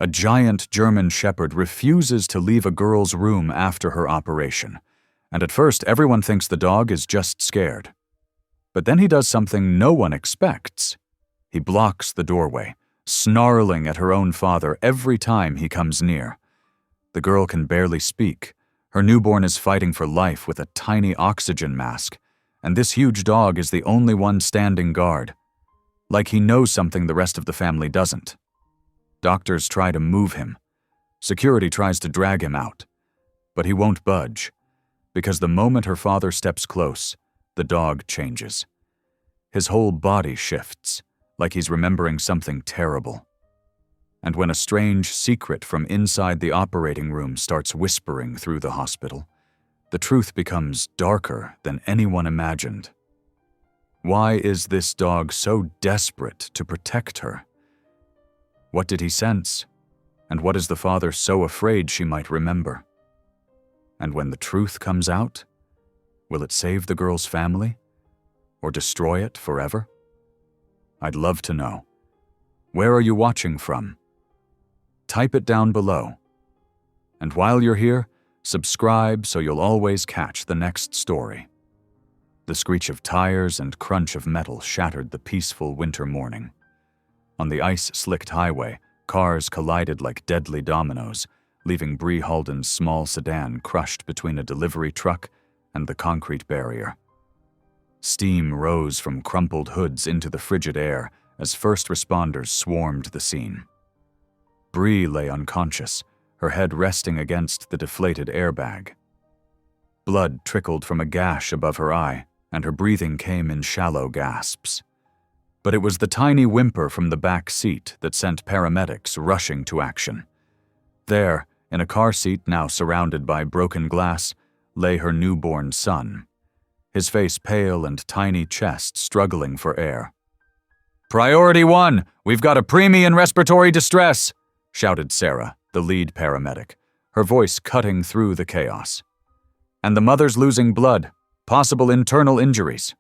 A giant German shepherd refuses to leave a girl's room after her operation, and at first everyone thinks the dog is just scared. But then he does something no one expects. He blocks the doorway, snarling at her own father every time he comes near. The girl can barely speak. Her newborn is fighting for life with a tiny oxygen mask, and this huge dog is the only one standing guard. Like he knows something the rest of the family doesn't. Doctors try to move him. Security tries to drag him out. But he won't budge, because the moment her father steps close, the dog changes. His whole body shifts, like he's remembering something terrible. And when a strange secret from inside the operating room starts whispering through the hospital, the truth becomes darker than anyone imagined. Why is this dog so desperate to protect her? What did he sense? And what is the father so afraid she might remember? And when the truth comes out, will it save the girl's family? Or destroy it forever? I'd love to know. Where are you watching from? Type it down below. And while you're here, subscribe so you'll always catch the next story. The screech of tires and crunch of metal shattered the peaceful winter morning. On the ice-slicked highway, cars collided like deadly dominoes, leaving Bree Halden's small sedan crushed between a delivery truck and the concrete barrier. Steam rose from crumpled hoods into the frigid air as first responders swarmed the scene. Bree lay unconscious, her head resting against the deflated airbag. Blood trickled from a gash above her eye, and her breathing came in shallow gasps. But it was the tiny whimper from the back seat that sent paramedics rushing to action. There, in a car seat now surrounded by broken glass, lay her newborn son, his face pale and tiny chest struggling for air. "Priority 1, we've got a preemie in respiratory distress," shouted Sarah, the lead paramedic, her voice cutting through the chaos. "And the mother's losing blood, possible internal injuries."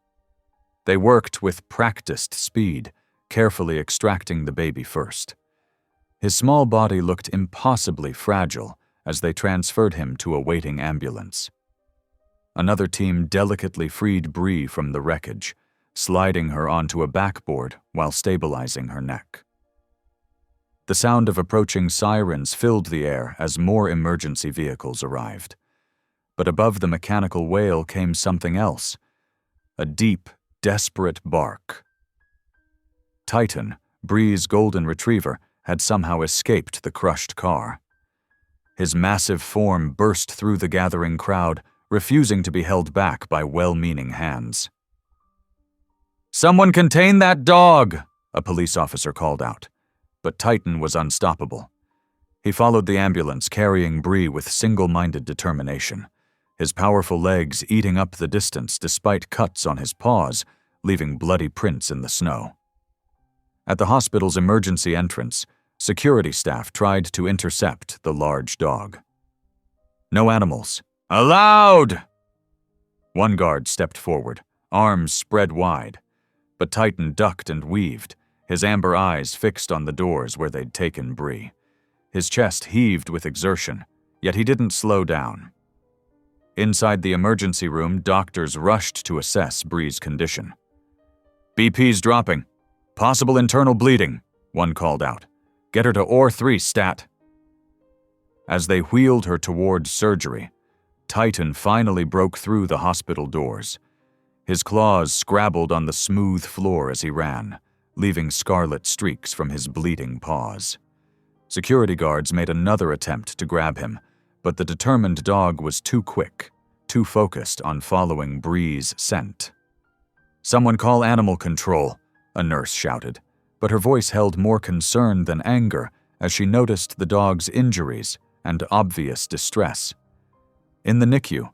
They worked with practiced speed, carefully extracting the baby first. His small body looked impossibly fragile as they transferred him to a waiting ambulance. Another team delicately freed Bree from the wreckage, sliding her onto a backboard while stabilizing her neck. The sound of approaching sirens filled the air as more emergency vehicles arrived. But above the mechanical wail came something else, a deep, desperate bark. Titan, Bree's golden retriever, had somehow escaped the crushed car. His massive form burst through the gathering crowd, refusing to be held back by well-meaning hands. "Someone contain that dog!" a police officer called out. But Titan was unstoppable. He followed the ambulance, carrying Bree with single-minded determination, his powerful legs eating up the distance despite cuts on his paws, leaving bloody prints in the snow. At the hospital's emergency entrance, security staff tried to intercept the large dog. "No animals. Allowed!" One guard stepped forward, arms spread wide, but Titan ducked and weaved, his amber eyes fixed on the doors where they'd taken Bree. His chest heaved with exertion, yet he didn't slow down. Inside the emergency room, doctors rushed to assess Bree's condition. "BP's dropping. Possible internal bleeding," one called out. "Get her to OR3, stat." As they wheeled her toward surgery, Titan finally broke through the hospital doors. His claws scrabbled on the smooth floor as he ran, leaving scarlet streaks from his bleeding paws. Security guards made another attempt to grab him, but the determined dog was too quick, too focused on following Bree's scent. "Someone call animal control," a nurse shouted, but her voice held more concern than anger as she noticed the dog's injuries and obvious distress. In the NICU,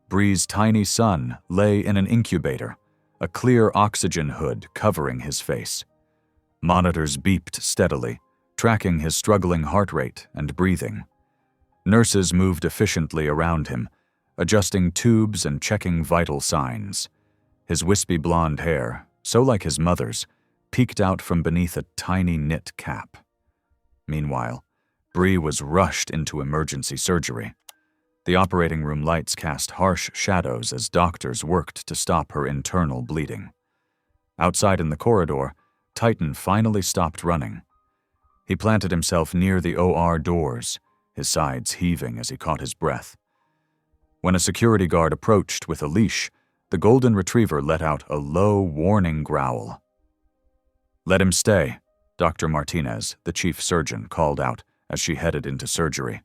Bree's tiny son lay in an incubator, a clear oxygen hood covering his face. Monitors beeped steadily, tracking his struggling heart rate and breathing. Nurses moved efficiently around him, adjusting tubes and checking vital signs. His wispy blonde hair, so like his mother's, peeked out from beneath a tiny knit cap. Meanwhile, Bree was rushed into emergency surgery. The operating room lights cast harsh shadows as doctors worked to stop her internal bleeding. Outside in the corridor, Titan finally stopped running. He planted himself near the OR doors, his sides heaving as he caught his breath. When a security guard approached with a leash, the golden retriever let out a low, warning growl. "Let him stay," Dr. Martinez, the chief surgeon, called out as she headed into surgery.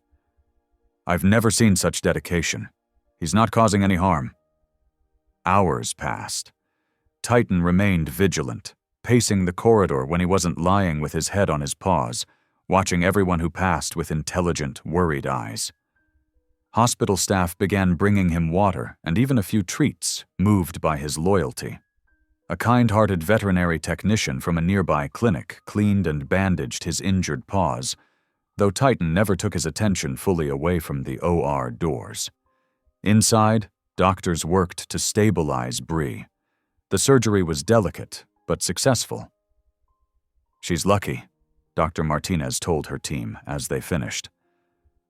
"I've never seen such dedication. He's not causing any harm." Hours passed. Titan remained vigilant, pacing the corridor when he wasn't lying with his head on his paws, watching everyone who passed with intelligent, worried eyes. Hospital staff began bringing him water and even a few treats, moved by his loyalty. A kind-hearted veterinary technician from a nearby clinic cleaned and bandaged his injured paws, though Titan never took his attention fully away from the OR doors. Inside, doctors worked to stabilize Bree. The surgery was delicate, but successful. "She's lucky," Dr. Martinez told her team as they finished.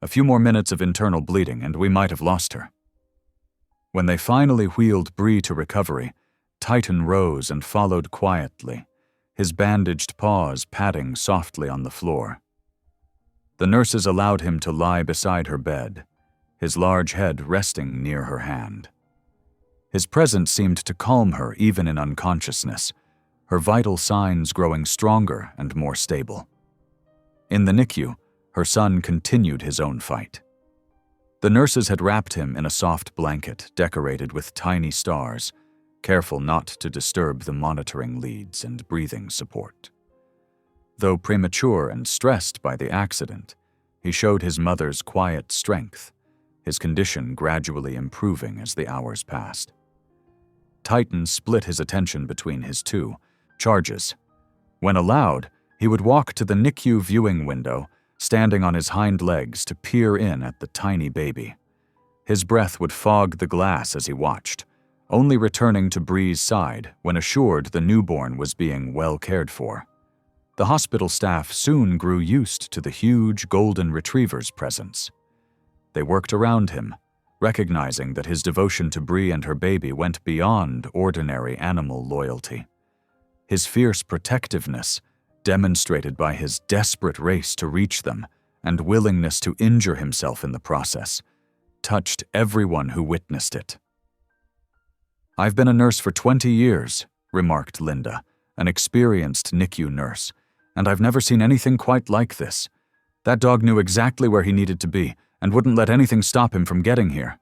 "A few more minutes of internal bleeding and we might have lost her." When they finally wheeled Bree to recovery, Titan rose and followed quietly, his bandaged paws padding softly on the floor. The nurses allowed him to lie beside her bed, his large head resting near her hand. His presence seemed to calm her even in unconsciousness, her vital signs growing stronger and more stable. In the NICU, her son continued his own fight. The nurses had wrapped him in a soft blanket decorated with tiny stars, careful not to disturb the monitoring leads and breathing support. Though premature and stressed by the accident, he showed his mother's quiet strength, his condition gradually improving as the hours passed. Titan split his attention between his two charges. When allowed, he would walk to the NICU viewing window, standing on his hind legs to peer in at the tiny baby. His breath would fog the glass as he watched, only returning to Bree's side when assured the newborn was being well cared for. The hospital staff soon grew used to the huge golden retriever's presence. They worked around him, recognizing that his devotion to Bree and her baby went beyond ordinary animal loyalty. His fierce protectiveness, demonstrated by his desperate race to reach them and willingness to injure himself in the process, touched everyone who witnessed it. "I've been a nurse for 20 years, remarked Linda, an experienced NICU nurse, "and I've never seen anything quite like this. That dog knew exactly where he needed to be and wouldn't let anything stop him from getting here."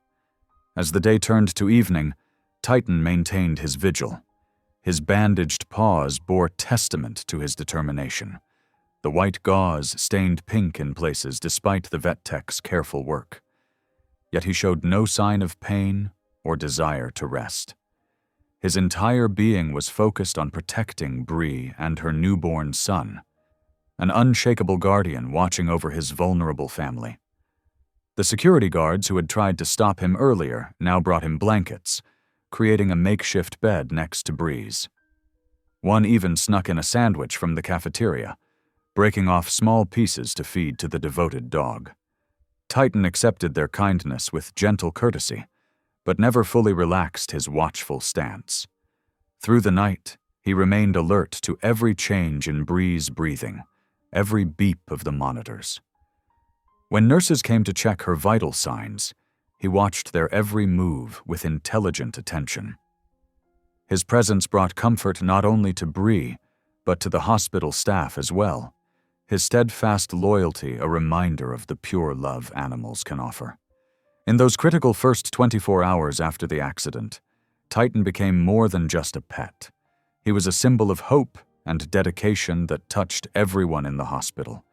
As the day turned to evening, Titan maintained his vigil. His bandaged paws bore testament to his determination. The white gauze stained pink in places despite the vet tech's careful work. Yet he showed no sign of pain or desire to rest. His entire being was focused on protecting Bree and her newborn son, an unshakable guardian watching over his vulnerable family. The security guards who had tried to stop him earlier now brought him blankets, creating a makeshift bed next to Bree's. One even snuck in a sandwich from the cafeteria, breaking off small pieces to feed to the devoted dog. Titan accepted their kindness with gentle courtesy, but never fully relaxed his watchful stance. Through the night, he remained alert to every change in Bree's breathing, every beep of the monitors. When nurses came to check her vital signs, he watched their every move with intelligent attention. His presence brought comfort not only to Bree, but to the hospital staff as well, his steadfast loyalty a reminder of the pure love animals can offer. In those critical first 24 hours after the accident, Titan became more than just a pet. He was a symbol of hope and dedication that touched everyone in the hospital.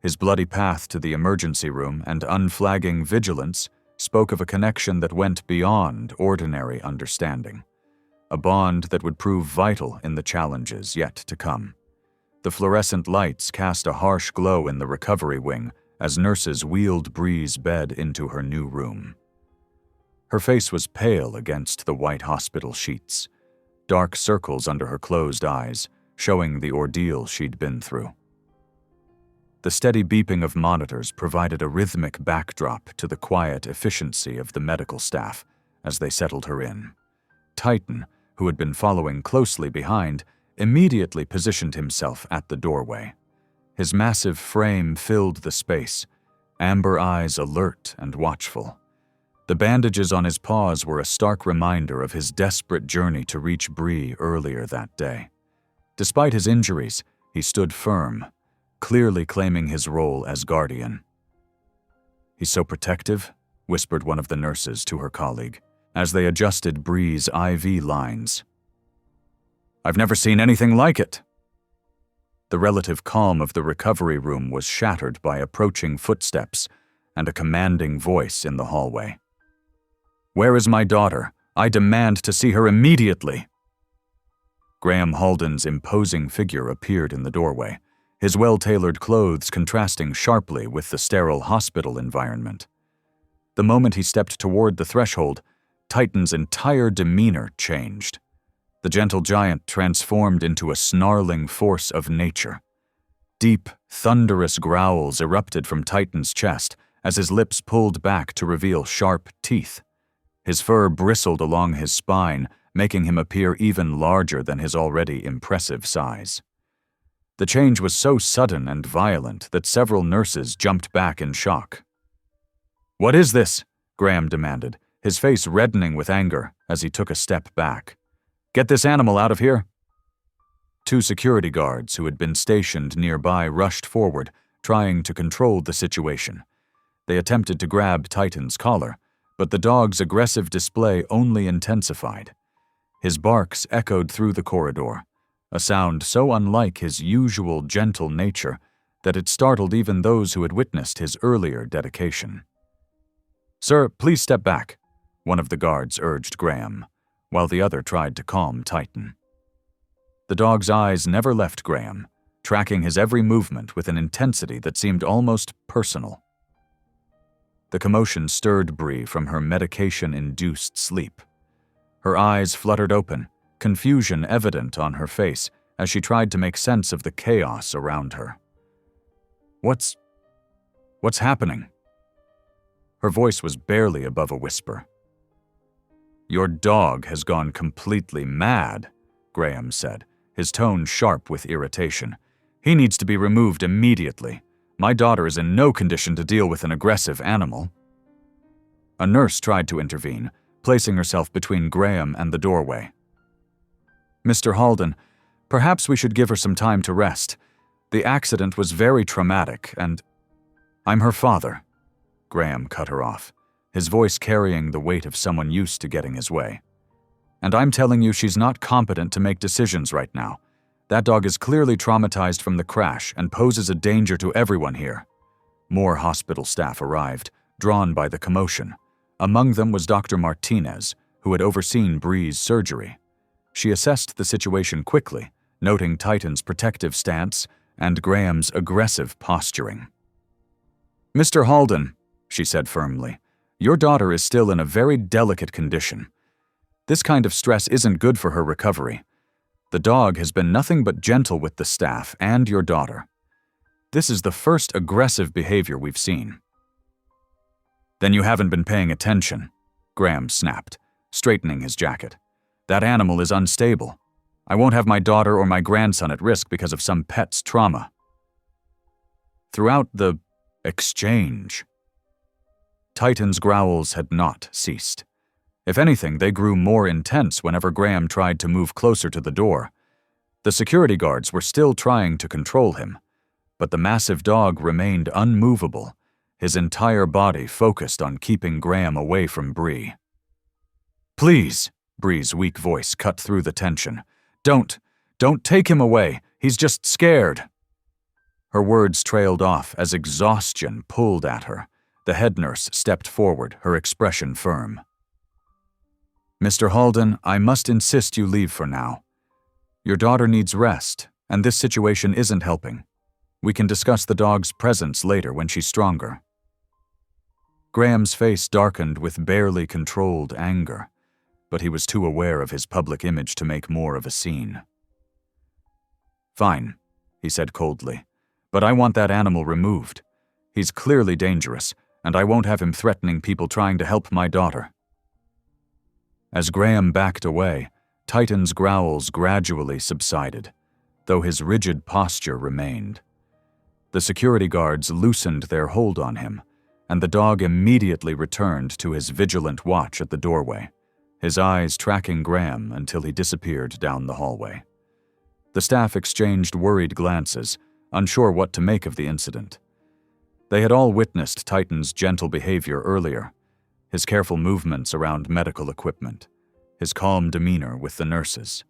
His bloody path to the emergency room and unflagging vigilance spoke of a connection that went beyond ordinary understanding, a bond that would prove vital in the challenges yet to come. The fluorescent lights cast a harsh glow in the recovery wing as nurses wheeled Bree's bed into her new room. Her face was pale against the white hospital sheets, dark circles under her closed eyes, showing the ordeal she'd been through. The steady beeping of monitors provided a rhythmic backdrop to the quiet efficiency of the medical staff as they settled her in. Titan, who had been following closely behind, immediately positioned himself at the doorway. His massive frame filled the space, amber eyes alert and watchful. The bandages on his paws were a stark reminder of his desperate journey to reach Bree earlier that day. Despite his injuries, he stood firm, clearly claiming his role as guardian. "He's so protective," whispered one of the nurses to her colleague, as they adjusted Bree's IV lines. "I've never seen anything like it." The relative calm of the recovery room was shattered by approaching footsteps and a commanding voice in the hallway. "Where is my daughter? I demand to see her immediately." Graham Halden's imposing figure appeared in the doorway, his well-tailored clothes contrasting sharply with the sterile hospital environment. The moment he stepped toward the threshold, Titan's entire demeanor changed. The gentle giant transformed into a snarling force of nature. Deep, thunderous growls erupted from Titan's chest as his lips pulled back to reveal sharp teeth. His fur bristled along his spine, making him appear even larger than his already impressive size. The change was so sudden and violent that several nurses jumped back in shock. "What is this?" Graham demanded, his face reddening with anger as he took a step back. "Get this animal out of here." Two security guards who had been stationed nearby rushed forward, trying to control the situation. They attempted to grab Titan's collar, but the dog's aggressive display only intensified. His barks echoed through the corridor, a sound so unlike his usual gentle nature that it startled even those who had witnessed his earlier dedication. "Sir, please step back," one of the guards urged Graham, while the other tried to calm Titan. The dog's eyes never left Graham, tracking his every movement with an intensity that seemed almost personal. The commotion stirred Bree from her medication-induced sleep. Her eyes fluttered open, confusion evident on her face as she tried to make sense of the chaos around her. What's happening?" Her voice was barely above a whisper. "Your dog has gone completely mad," Graham said, his tone sharp with irritation. "He needs to be removed immediately. My daughter is in no condition to deal with an aggressive animal." A nurse tried to intervene, placing herself between Graham and the doorway. "Mr. Halden, perhaps we should give her some time to rest. The accident was very traumatic, and—" "I'm her father," Graham cut her off, his voice carrying the weight of someone used to getting his way. "And I'm telling you she's not competent to make decisions right now. That dog is clearly traumatized from the crash and poses a danger to everyone here." More hospital staff arrived, drawn by the commotion. Among them was Dr. Martinez, who had overseen Bree's surgery. She assessed the situation quickly, noting Titan's protective stance and Graham's aggressive posturing. "Mr. Halden," she said firmly, "your daughter is still in a very delicate condition. This kind of stress isn't good for her recovery. The dog has been nothing but gentle with the staff and your daughter. This is the first aggressive behavior we've seen." "Then you haven't been paying attention," Graham snapped, straightening his jacket. "That animal is unstable. I won't have my daughter or my grandson at risk because of some pet's trauma." Throughout the exchange, Titan's growls had not ceased. If anything, they grew more intense whenever Graham tried to move closer to the door. The security guards were still trying to control him, but the massive dog remained unmovable, his entire body focused on keeping Graham away from Bree. "Please," Bree's weak voice cut through the tension. Don't take him away. He's just scared." Her words trailed off as exhaustion pulled at her. The head nurse stepped forward, her expression firm. "Mr. Halden, I must insist you leave for now. Your daughter needs rest, and this situation isn't helping. We can discuss the dog's presence later when she's stronger." Graham's face darkened with barely controlled anger, but he was too aware of his public image to make more of a scene. "Fine," he said coldly, But I want that animal removed. He's clearly dangerous, and I won't have him threatening people trying to help my daughter." As Graham backed away, Titan's growls gradually subsided, though his rigid posture remained. The security guards loosened their hold on him, and the dog immediately returned to his vigilant watch at the doorway, his eyes tracking Graham until he disappeared down the hallway. The staff exchanged worried glances, unsure what to make of the incident. They had all witnessed Titan's gentle behavior earlier, his careful movements around medical equipment, his calm demeanor with the nurses.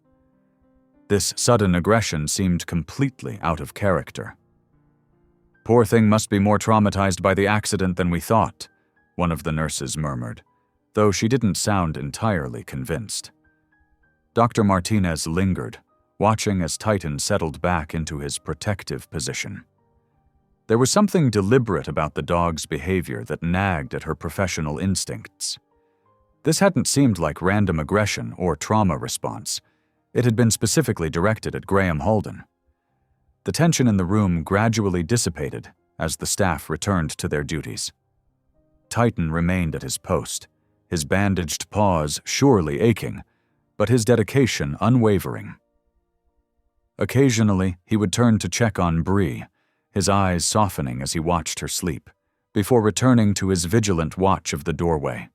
This sudden aggression seemed completely out of character. "Poor thing must be more traumatized by the accident than we thought," one of the nurses murmured, though she didn't sound entirely convinced. Dr. Martinez lingered, watching as Titan settled back into his protective position. There was something deliberate about the dog's behavior that nagged at her professional instincts. This hadn't seemed like random aggression or trauma response. It had been specifically directed at Graham Holden. The tension in the room gradually dissipated as the staff returned to their duties. Titan remained at his post, his bandaged paws surely aching, but his dedication unwavering. Occasionally, he would turn to check on Bree, his eyes softening as he watched her sleep, before returning to his vigilant watch of the doorway.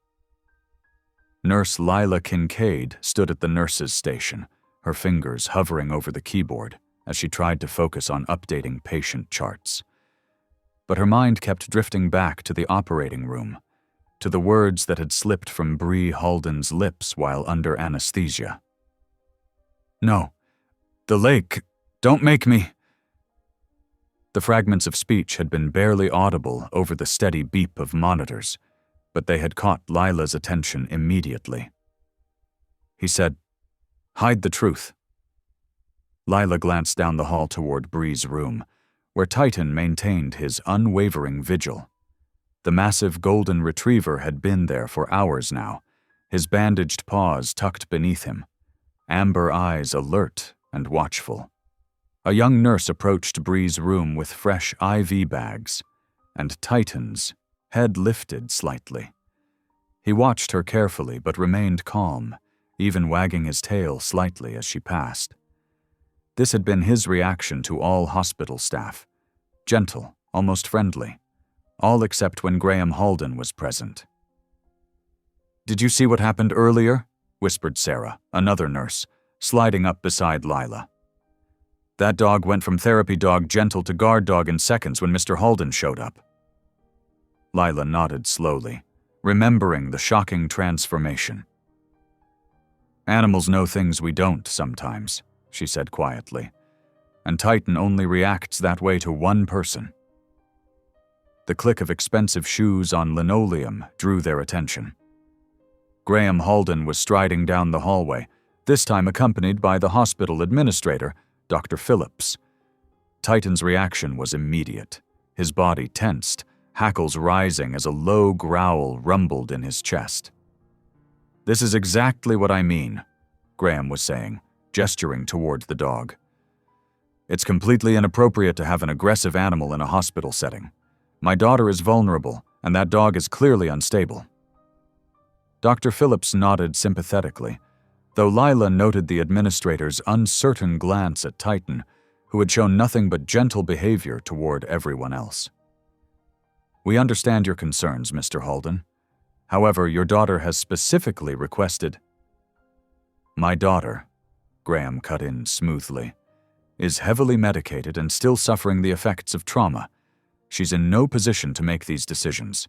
Nurse Lila Kincaid stood at the nurse's station, her fingers hovering over the keyboard as she tried to focus on updating patient charts. But her mind kept drifting back to the operating room, to the words that had slipped from Bree Holden's lips while under anesthesia. "No, the lake, don't make me." The fragments of speech had been barely audible over the steady beep of monitors, but they had caught Lila's attention immediately. He said, "Hide the truth." Lila glanced down the hall toward Bree's room, where Titan maintained his unwavering vigil. The massive golden retriever had been there for hours now, his bandaged paws tucked beneath him, amber eyes alert and watchful. A young nurse approached Bree's room with fresh IV bags, and Titan's head lifted slightly. He watched her carefully but remained calm, even wagging his tail slightly as she passed. This had been his reaction to all hospital staff, gentle, almost friendly, all except when Graham Holden was present. "Did you see what happened earlier?" whispered Sarah, another nurse, sliding up beside Lila. "That dog went from therapy dog gentle to guard dog in seconds when Mr. Holden showed up." Lila nodded slowly, remembering the shocking transformation. "Animals know things we don't sometimes," she said quietly, "and Titan only reacts that way to one person." The click of expensive shoes on linoleum drew their attention. Graham Holden was striding down the hallway, this time accompanied by the hospital administrator, Dr. Phillips. Titan's reaction was immediate, his body tensed, hackles rising as a low growl rumbled in his chest. "This is exactly what I mean," Graham was saying, gesturing toward the dog. "It's completely inappropriate to have an aggressive animal in a hospital setting. My daughter is vulnerable, and that dog is clearly unstable." Dr. Phillips nodded sympathetically, though Lila noted the administrator's uncertain glance at Titan, who had shown nothing but gentle behavior toward everyone else. "We understand your concerns, Mr. Holden. However, your daughter has specifically requested—" "My daughter," Graham cut in smoothly, "is heavily medicated and still suffering the effects of trauma. She's in no position to make these decisions.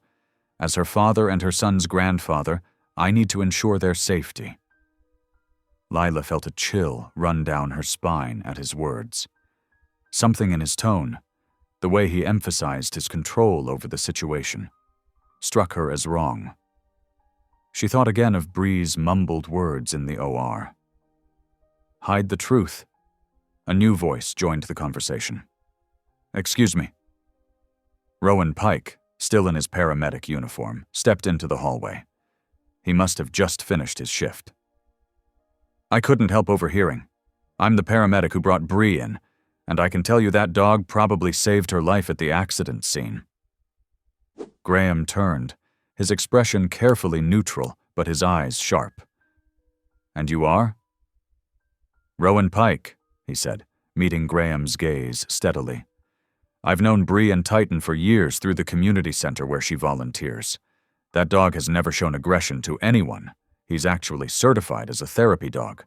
As her father and her son's grandfather, I need to ensure their safety." Lila felt a chill run down her spine at his words. Something in his tone, the way he emphasized his control over the situation, struck her as wrong. She thought again of Bree's mumbled words in the OR. "Hide the truth." A new voice joined the conversation. "Excuse me." Rowan Pike, still in his paramedic uniform, stepped into the hallway. He must have just finished his shift. "I couldn't help overhearing. I'm the paramedic who brought Bree in. And I can tell you that dog probably saved her life at the accident scene. Graham turned, his expression carefully neutral, but his eyes sharp. And you are? Rowan Pike, he said, meeting Graham's gaze steadily. I've known Bree and Titan for years through the community center where she volunteers. That dog has never shown aggression to anyone. He's actually certified as a therapy dog.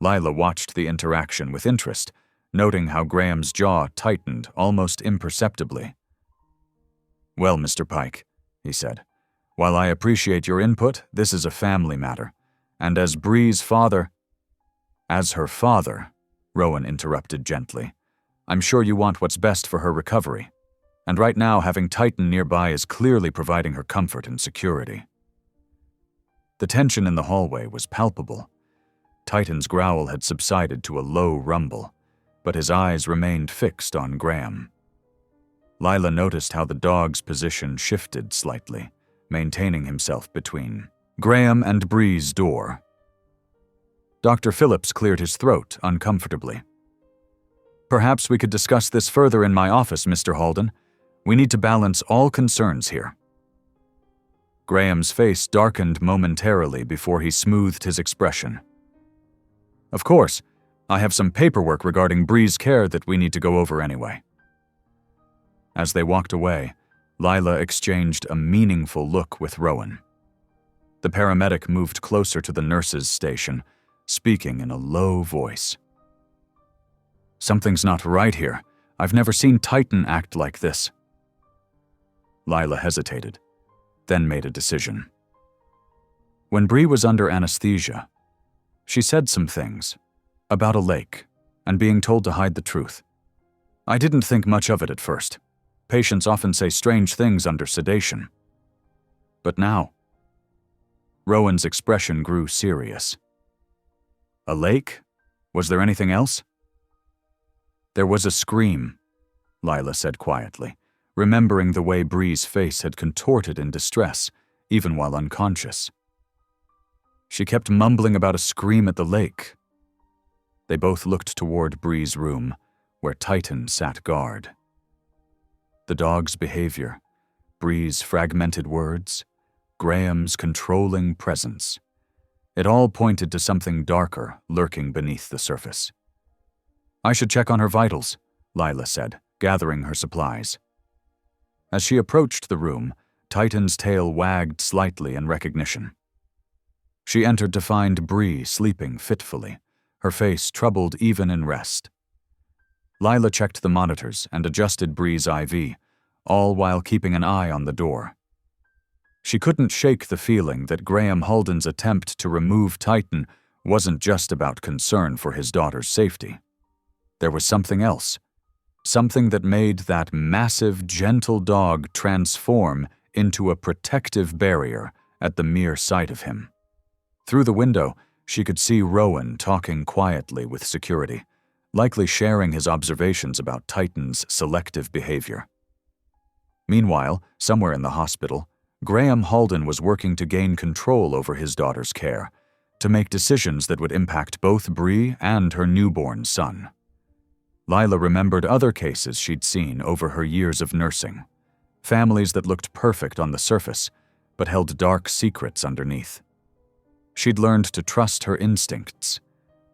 Lila watched the interaction with interest, noting how Graham's jaw tightened almost imperceptibly. Well, Mr. Pike, he said, while I appreciate your input, this is a family matter. And as Bree's father— As her father, Rowan interrupted gently, I'm sure you want what's best for her recovery. And right now, having Titan nearby is clearly providing her comfort and security. The tension in the hallway was palpable. Titan's growl had subsided to a low rumble, but his eyes remained fixed on Graham. Lila noticed how the dog's position shifted slightly, maintaining himself between Graham and Bree's door. Dr. Phillips cleared his throat uncomfortably. Perhaps we could discuss this further in my office, Mr. Halden. We need to balance all concerns here. Graham's face darkened momentarily before he smoothed his expression. Of course, I have some paperwork regarding Bree's care that we need to go over anyway. As they walked away, Lila exchanged a meaningful look with Rowan. The paramedic moved closer to the nurse's station, speaking in a low voice. Something's not right here. I've never seen Titan act like this. Lila hesitated, then made a decision. When Bree was under anesthesia, she said some things about a lake and being told to hide the truth. I didn't think much of it at first. Patients often say strange things under sedation. But now, Rowan's expression grew serious. A lake? Was there anything else? There was a scream, Lila said quietly, remembering the way Bree's face had contorted in distress, even while unconscious. She kept mumbling about a scream at the lake. They both looked toward Bree's room, where Titan sat guard. The dog's behavior, Bree's fragmented words, Graham's controlling presence. It all pointed to something darker lurking beneath the surface. I should check on her vitals, Lila said, gathering her supplies. As she approached the room, Titan's tail wagged slightly in recognition. She entered to find Bree sleeping fitfully, her face troubled even in rest. Lila checked the monitors and adjusted Bree's IV, all while keeping an eye on the door. She couldn't shake the feeling that Graham Halden's attempt to remove Titan wasn't just about concern for his daughter's safety. There was something else, something that made that massive, gentle dog transform into a protective barrier at the mere sight of him. Through the window, she could see Rowan talking quietly with security, likely sharing his observations about Titan's selective behavior. Meanwhile, somewhere in the hospital, Graham Halden was working to gain control over his daughter's care, to make decisions that would impact both Bree and her newborn son. Lila remembered other cases she'd seen over her years of nursing, families that looked perfect on the surface, but held dark secrets underneath. She'd learned to trust her instincts,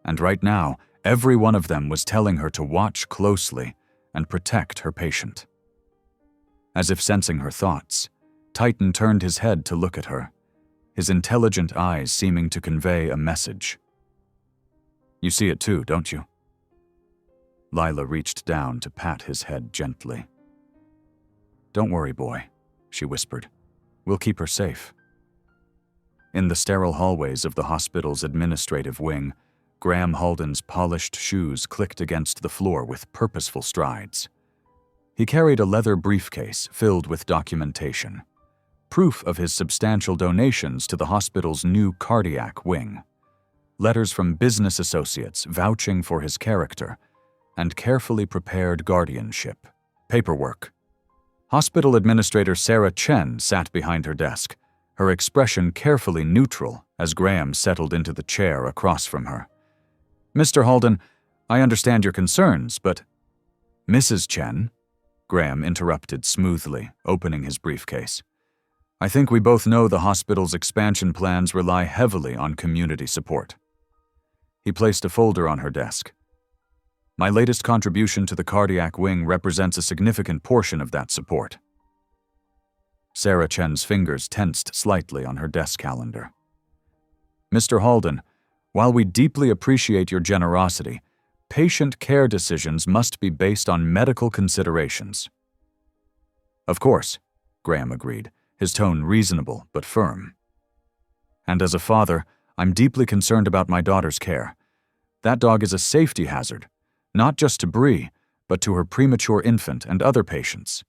and right now, every one of them was telling her to watch closely and protect her patient. As if sensing her thoughts, Titan turned his head to look at her, his intelligent eyes seeming to convey a message. You see it too, don't you? Lila reached down to pat his head gently. Don't worry, boy, she whispered. We'll keep her safe. In the sterile hallways of the hospital's administrative wing, Graham Halden's polished shoes clicked against the floor with purposeful strides. He carried a leather briefcase filled with documentation, proof of his substantial donations to the hospital's new cardiac wing, letters from business associates vouching for his character, and carefully prepared guardianship paperwork. Hospital Administrator Sarah Chen sat behind her desk, her expression carefully neutral as Graham settled into the chair across from her. Mr. Halden, I understand your concerns, but— Mrs. Chen, Graham interrupted smoothly, opening his briefcase. I think we both know the hospital's expansion plans rely heavily on community support. He placed a folder on her desk. My latest contribution to the cardiac wing represents a significant portion of that support. Sarah Chen's fingers tensed slightly on her desk calendar. Mr. Halden, while we deeply appreciate your generosity, patient care decisions must be based on medical considerations. Of course, Graham agreed, his tone reasonable but firm. And as a father, I'm deeply concerned about my daughter's care. That dog is a safety hazard, not just to Bree, but to her premature infant and other patients.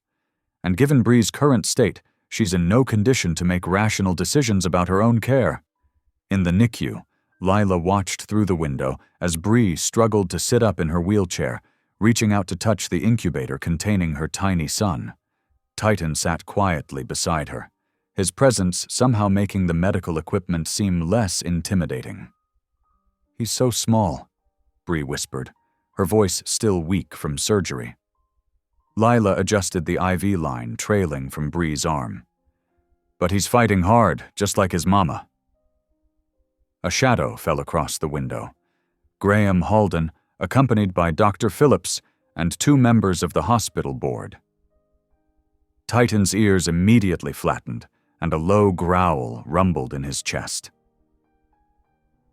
And given Bree's current state, she's in no condition to make rational decisions about her own care. In the NICU, Lila watched through the window as Bree struggled to sit up in her wheelchair, reaching out to touch the incubator containing her tiny son. Titan sat quietly beside her, his presence somehow making the medical equipment seem less intimidating. He's so small, Bree whispered, her voice still weak from surgery. Lila adjusted the IV line trailing from Bree's arm. But he's fighting hard, just like his mama. A shadow fell across the window. Graham Halden, accompanied by Dr. Phillips and 2 members of the hospital board. Titan's ears immediately flattened, and a low growl rumbled in his chest.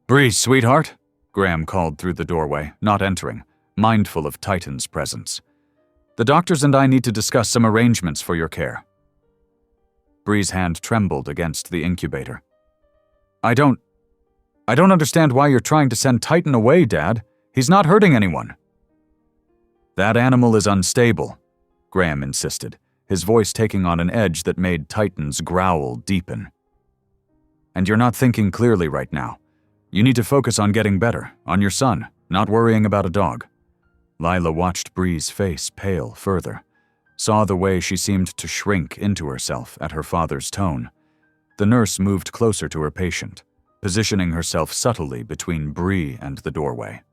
Bree, sweetheart, Graham called through the doorway, not entering, mindful of Titan's presence. The doctors and I need to discuss some arrangements for your care. Bree's hand trembled against the incubator. I don't understand why you're trying to send Titan away, Dad. He's not hurting anyone. That animal is unstable, Graham insisted, his voice taking on an edge that made Titan's growl deepen. And you're not thinking clearly right now. You need to focus on getting better, on your son, not worrying about a dog. Lila watched Bree's face pale further, saw the way she seemed to shrink into herself at her father's tone. The nurse moved closer to her patient, positioning herself subtly between Bree and the doorway.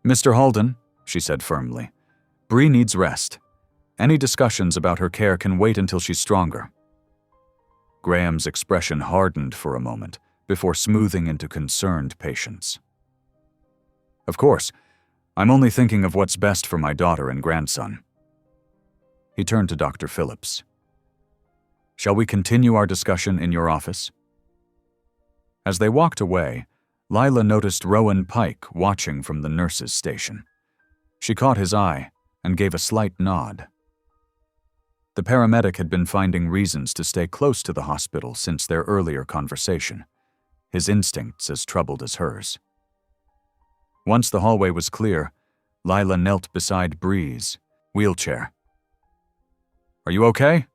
Mr. Halden, she said firmly, Bree needs rest. Any discussions about her care can wait until she's stronger. Graham's expression hardened for a moment before smoothing into concerned patience. Of course, I'm only thinking of what's best for my daughter and grandson. He turned to Dr. Phillips. Shall we continue our discussion in your office? As they walked away, Lila noticed Rowan Pike watching from the nurse's station. She caught his eye and gave a slight nod. The paramedic had been finding reasons to stay close to the hospital since their earlier conversation, his instincts as troubled as hers. Once the hallway was clear, Lila knelt beside Bree's wheelchair. Are you okay?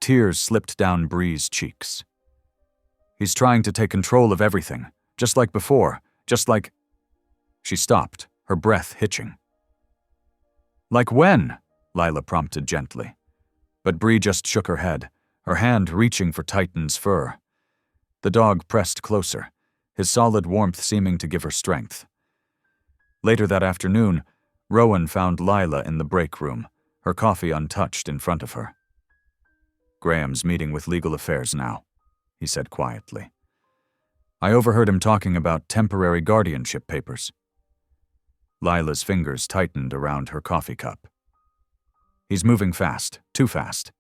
Tears slipped down Bree's cheeks. He's trying to take control of everything, just like before, just like— She stopped, her breath hitching. Like when? Lila prompted gently. But Bree just shook her head, her hand reaching for Titan's fur. The dog pressed closer, his solid warmth seeming to give her strength. Later that afternoon, Rowan found Lila in the break room, her coffee untouched in front of her. Graham's meeting with legal affairs now, he said quietly. I overheard him talking about temporary guardianship papers. Lila's fingers tightened around her coffee cup. He's moving fast, too fast.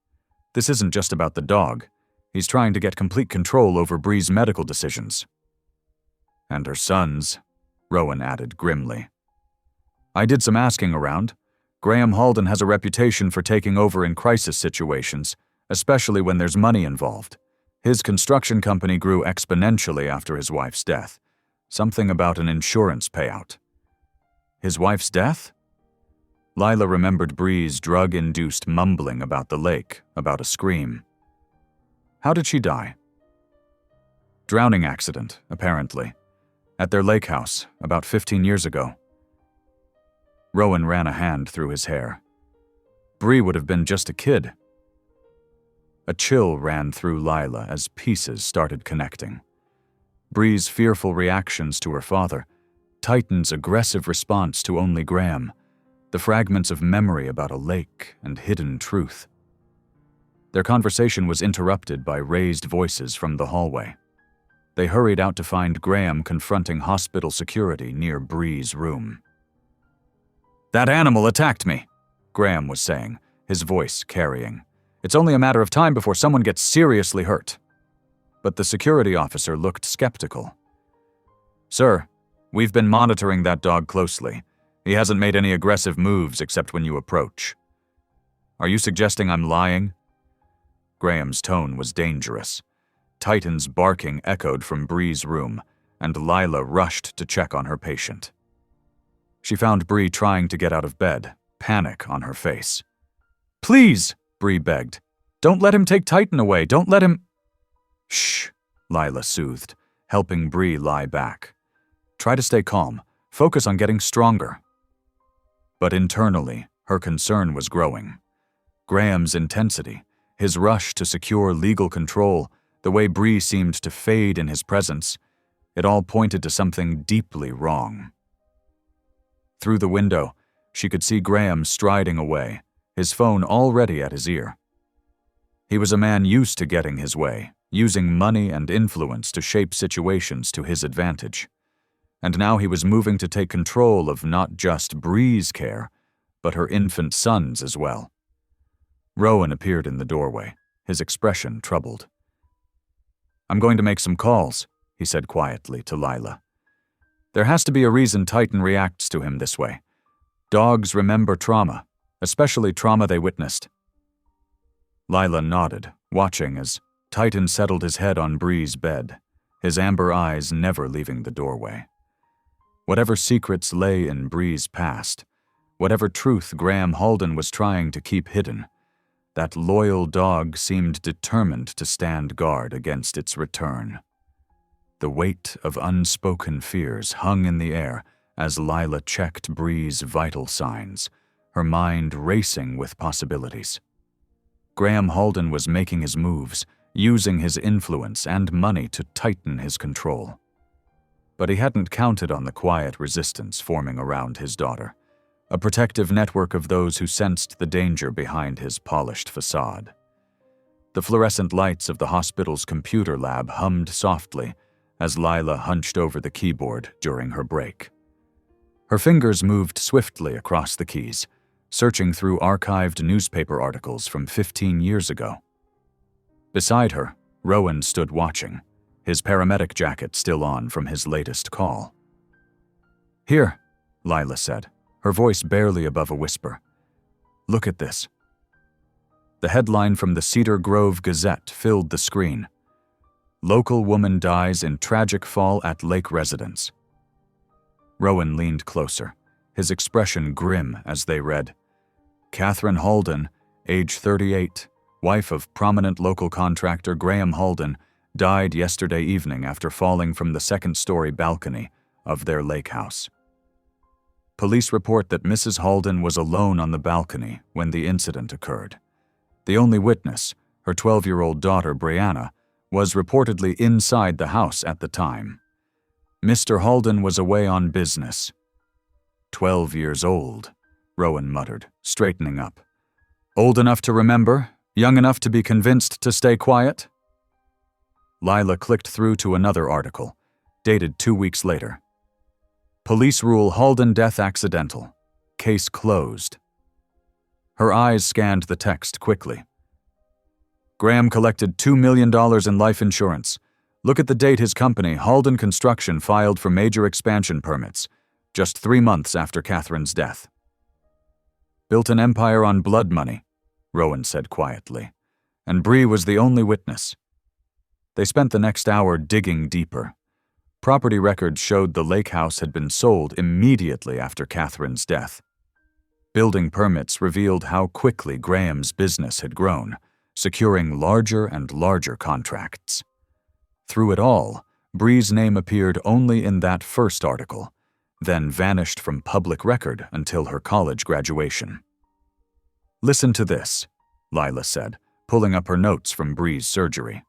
This isn't just about the dog. He's trying to get complete control over Bree's medical decisions. And her son's, Rowan added grimly. I did some asking around. Graham Halden has a reputation for taking over in crisis situations, especially when there's money involved. His construction company grew exponentially after his wife's death. Something about an insurance payout. His wife's death? Lila remembered Bree's drug-induced mumbling about the lake, about a scream. How did she die? Drowning accident, apparently. At their lake house, about 15 years ago. Rowan ran a hand through his hair. Bree would have been just a kid. A chill ran through Lila as pieces started connecting. Bree's fearful reactions to her father, Titan's aggressive response to only Graham, the fragments of memory about a lake and hidden truth. Their conversation was interrupted by raised voices from the hallway. They hurried out to find Graham confronting hospital security near Bree's room. "That animal attacked me," Graham was saying, his voice carrying. "It's only a matter of time before someone gets seriously hurt." But the security officer looked skeptical. "Sir, we've been monitoring that dog closely. He hasn't made any aggressive moves except when you approach." "Are you suggesting I'm lying?" Graham's tone was dangerous. Titan's barking echoed from Bree's room, and Lila rushed to check on her patient. She found Bree trying to get out of bed, panic on her face. "Please," Bree begged. "Don't let him take Titan away. Don't let him—" "Shh," Lila soothed, helping Bree lie back. "Try to stay calm. Focus on getting stronger." But internally, her concern was growing. Graham's intensity, his rush to secure legal control, the way Bree seemed to fade in his presence, it all pointed to something deeply wrong. Through the window, she could see Graham striding away, his phone already at his ear. He was a man used to getting his way, using money and influence to shape situations to his advantage. And now he was moving to take control of not just Bree's care, but her infant son's as well. Rowan appeared in the doorway, his expression troubled. "I'm going to make some calls," he said quietly to Lila. "There has to be a reason Titan reacts to him this way. Dogs remember trauma, especially trauma they witnessed." Lila nodded, watching as Titan settled his head on Bree's bed, his amber eyes never leaving the doorway. Whatever secrets lay in Bree's past, whatever truth Graham Halden was trying to keep hidden, that loyal dog seemed determined to stand guard against its return. The weight of unspoken fears hung in the air as Lila checked Bree's vital signs, her mind racing with possibilities. Graham Halden was making his moves, using his influence and money to tighten his control. But he hadn't counted on the quiet resistance forming around his daughter, a protective network of those who sensed the danger behind his polished facade. The fluorescent lights of the hospital's computer lab hummed softly as Lila hunched over the keyboard during her break. Her fingers moved swiftly across the keys, searching through archived newspaper articles from 15 years ago. Beside her, Rowan stood watching, his paramedic jacket still on from his latest call. "Here," Lila said, her voice barely above a whisper. "Look at this." The headline from the Cedar Grove Gazette filled the screen. "Local woman dies in tragic fall at lake residence." Rowan leaned closer, his expression grim as they read, "Catherine Halden, age 38, wife of prominent local contractor Graham Halden, died yesterday evening after falling from the second-story balcony of their lake house." Police report that Mrs. Halden was alone on the balcony when the incident occurred. The only witness, her 12-year-old daughter Brianna, was reportedly inside the house at the time. Mr. Halden was away on business. 12 years old, Rowan muttered, straightening up. "Old enough to remember, young enough to be convinced to stay quiet?" Lila clicked through to another article, dated 2 weeks later. "Police rule Halden death accidental. Case closed." Her eyes scanned the text quickly. "Graham collected $2 million in life insurance. Look at the date his company, Halden Construction, filed for major expansion permits, just 3 months after Catherine's death." "Built an empire on blood money," Rowan said quietly, and Bree was the only witness. They spent the next hour digging deeper. Property records showed the lake house had been sold immediately after Catherine's death. Building permits revealed how quickly Graham's business had grown, securing larger and larger contracts. Through it all, Bree's name appeared only in that first article, then vanished from public record until her college graduation. "Listen to this," Lila said, pulling up her notes from Bree's surgery.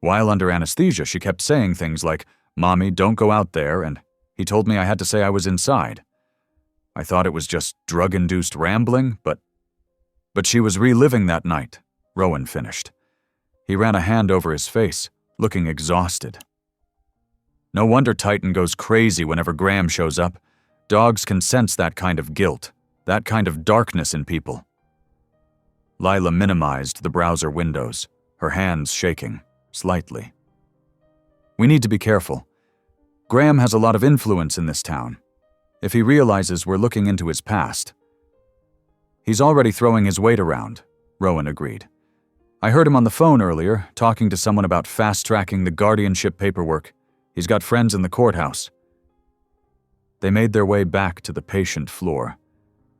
While under anesthesia, she kept saying things like, "Mommy, don't go out there," and He told me I had to say I was inside. I thought it was just drug-induced rambling, but she was reliving that night, Rowan finished. He ran a hand over his face, looking exhausted. No wonder Titan goes crazy whenever Graham shows up. Dogs can sense that kind of guilt, that kind of darkness in people. Lila minimized the browser windows, her hands shaking, slightly. We need to be careful. Graham has a lot of influence in this town. If he realizes we're looking into his past. He's already throwing his weight around, Rowan agreed. I heard him on the phone earlier, talking to someone about fast-tracking the guardianship paperwork. He's got friends in the courthouse. They made their way back to the patient floor,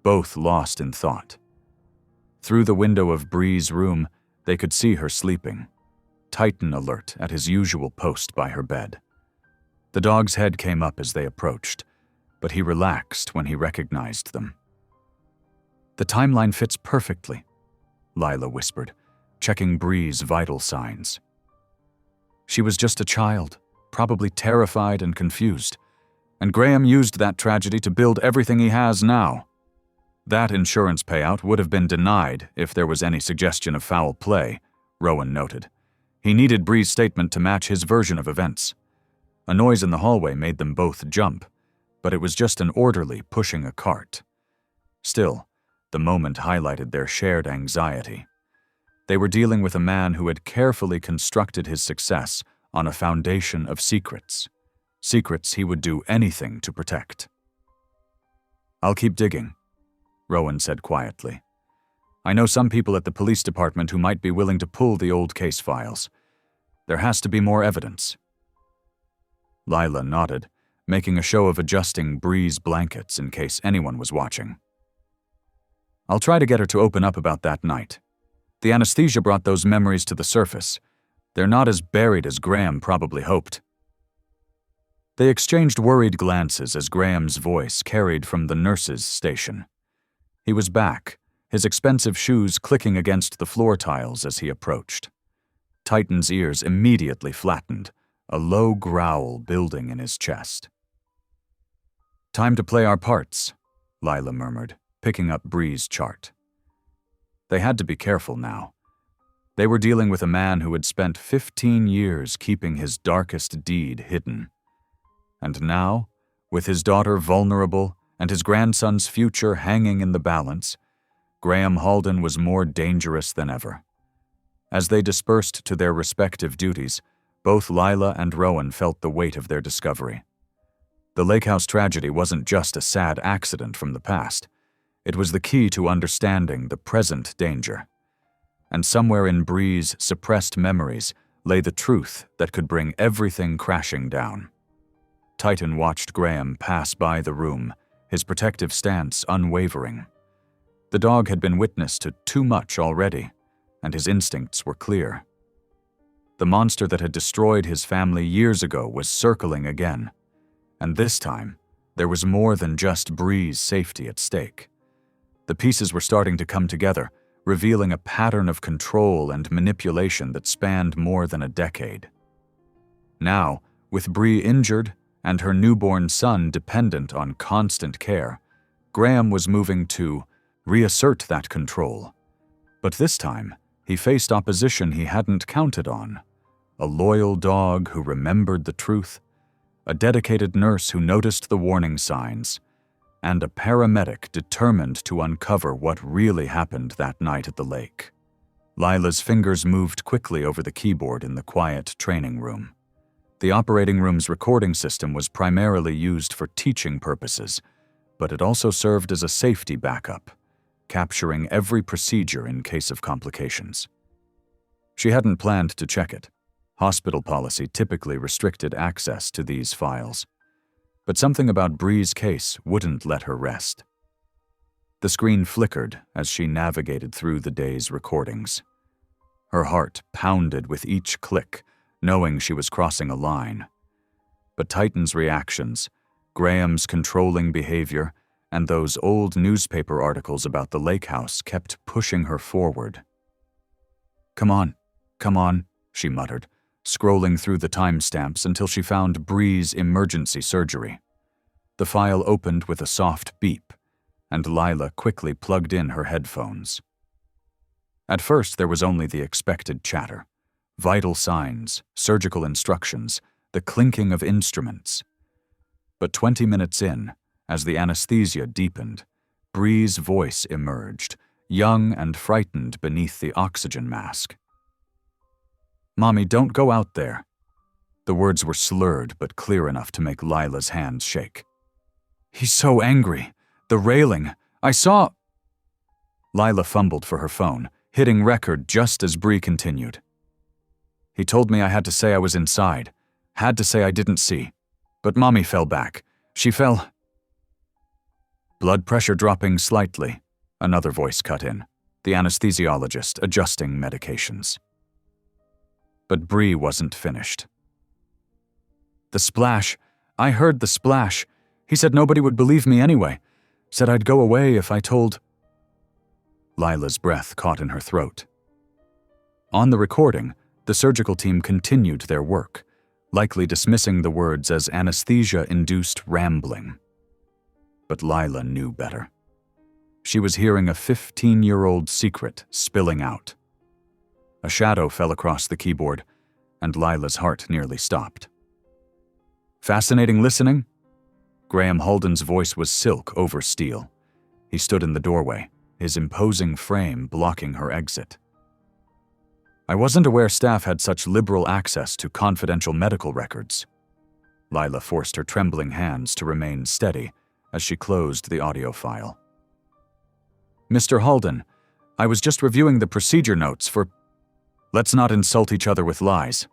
both lost in thought. Through the window of Bree's room, they could see her sleeping, Titan alert at his usual post by her bed. The dog's head came up as they approached, but he relaxed when he recognized them. The timeline fits perfectly, Lila whispered, checking Bree's vital signs. She was just a child, probably terrified and confused, and Graham used that tragedy to build everything he has now. That insurance payout would have been denied if there was any suggestion of foul play, Rowan noted. He needed Bree's statement to match his version of events. A noise in the hallway made them both jump, but it was just an orderly pushing a cart. Still, the moment highlighted their shared anxiety. They were dealing with a man who had carefully constructed his success on a foundation of secrets. Secrets he would do anything to protect. I'll keep digging, Rowan said quietly. I know some people at the police department who might be willing to pull the old case files. There has to be more evidence. Lila nodded, making a show of adjusting Bree's blankets in case anyone was watching. I'll try to get her to open up about that night. The anesthesia brought those memories to the surface. They're not as buried as Graham probably hoped. They exchanged worried glances as Graham's voice carried from the nurse's station. He was back, his expensive shoes clicking against the floor tiles as he approached. Titan's ears immediately flattened, a low growl building in his chest. Time to play our parts, Lila murmured, picking up Bree's chart. They had to be careful now. They were dealing with a man who had spent 15 years keeping his darkest deed hidden. And now, with his daughter vulnerable and his grandson's future hanging in the balance, Graham Halden was more dangerous than ever. As they dispersed to their respective duties, both Lila and Rowan felt the weight of their discovery. The Lake House tragedy wasn't just a sad accident from the past. It was the key to understanding the present danger. And somewhere in Bree's suppressed memories lay the truth that could bring everything crashing down. Titan watched Graham pass by the room, his protective stance unwavering. The dog had been witness to too much already, and his instincts were clear. The monster that had destroyed his family years ago was circling again, and this time, there was more than just Bree's safety at stake. The pieces were starting to come together, revealing a pattern of control and manipulation that spanned more than a decade. Now, with Bree injured and her newborn son dependent on constant care, Graham was moving to reassert that control. But this time, he faced opposition he hadn't counted on. A loyal dog who remembered the truth, a dedicated nurse who noticed the warning signs, and a paramedic determined to uncover what really happened that night at the lake. Lila's fingers moved quickly over the keyboard in the quiet training room. The operating room's recording system was primarily used for teaching purposes, but it also served as a safety backup, capturing every procedure in case of complications. She hadn't planned to check it. Hospital policy typically restricted access to these files. But something about Bree's case wouldn't let her rest. The screen flickered as she navigated through the day's recordings. Her heart pounded with each click, knowing she was crossing a line. But Titan's reactions, Graham's controlling behavior, and those old newspaper articles about the lake house kept pushing her forward. Come on, she muttered, scrolling through the timestamps until she found Bree's emergency surgery. The file opened with a soft beep, and Lila quickly plugged in her headphones. At first, there was only the expected chatter. Vital signs, surgical instructions, the clinking of instruments. But 20 minutes in, as the anesthesia deepened, Bree's voice emerged, young and frightened beneath the oxygen mask. "Mommy, don't go out there." The words were slurred but clear enough to make Lila's hands shake. "He's so angry. The railing. I saw—" Lila fumbled for her phone, hitting record just as Bree continued. "He told me I had to say I was inside. Had to say I didn't see. But Mommy fell back. She fell—" "Blood pressure dropping slightly," another voice cut in, the anesthesiologist adjusting medications. But Bree wasn't finished. "The splash. I heard the splash. He said nobody would believe me anyway. Said I'd go away if I told—" Lila's breath caught in her throat. On the recording, the surgical team continued their work, likely dismissing the words as anesthesia-induced rambling. But Lila knew better. She was hearing a 15-year-old secret spilling out. A shadow fell across the keyboard, and Lila's heart nearly stopped. "Fascinating listening?" Graham Holden's voice was silk over steel. He stood in the doorway, his imposing frame blocking her exit. "I wasn't aware staff had such liberal access to confidential medical records." Lila forced her trembling hands to remain steady as she closed the audio file. "Mr. Holden, I was just reviewing the procedure notes for—" "Let's not insult each other with lies."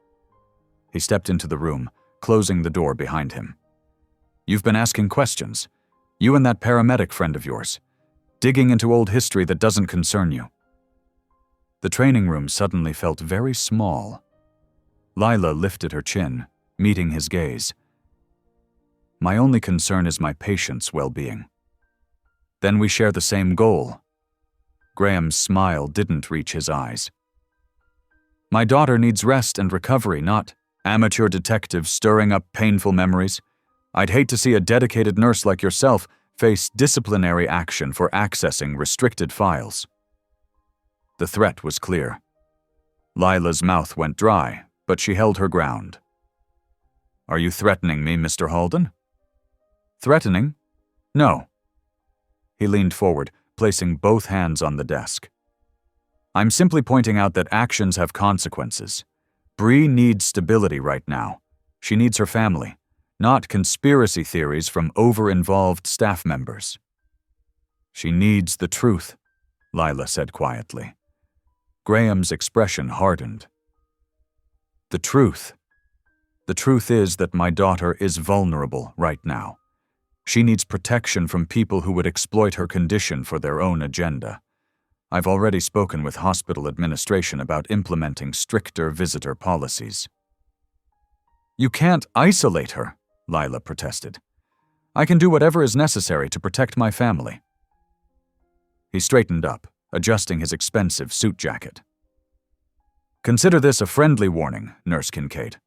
He stepped into the room, closing the door behind him. "You've been asking questions. You and that paramedic friend of yours. Digging into old history that doesn't concern you." The training room suddenly felt very small. Lila lifted her chin, meeting his gaze. "My only concern is my patient's well-being." "Then we share the same goal." Graham's smile didn't reach his eyes. "My daughter needs rest and recovery, not amateur detectives stirring up painful memories. I'd hate to see a dedicated nurse like yourself face disciplinary action for accessing restricted files." The threat was clear. Lila's mouth went dry, but she held her ground. "Are you threatening me, Mr. Holden?" "Threatening? No." He leaned forward, placing both hands on the desk. "I'm simply pointing out that actions have consequences. Bree needs stability right now. She needs her family, not conspiracy theories from over-involved staff members." "She needs the truth," Lila said quietly. Graham's expression hardened. "The truth. The truth is that my daughter is vulnerable right now. She needs protection from people who would exploit her condition for their own agenda. I've already spoken with hospital administration about implementing stricter visitor policies." "You can't isolate her," Lila protested. "I can do whatever is necessary to protect my family." He straightened up, adjusting his expensive suit jacket. "Consider this a friendly warning, Nurse Kincaid.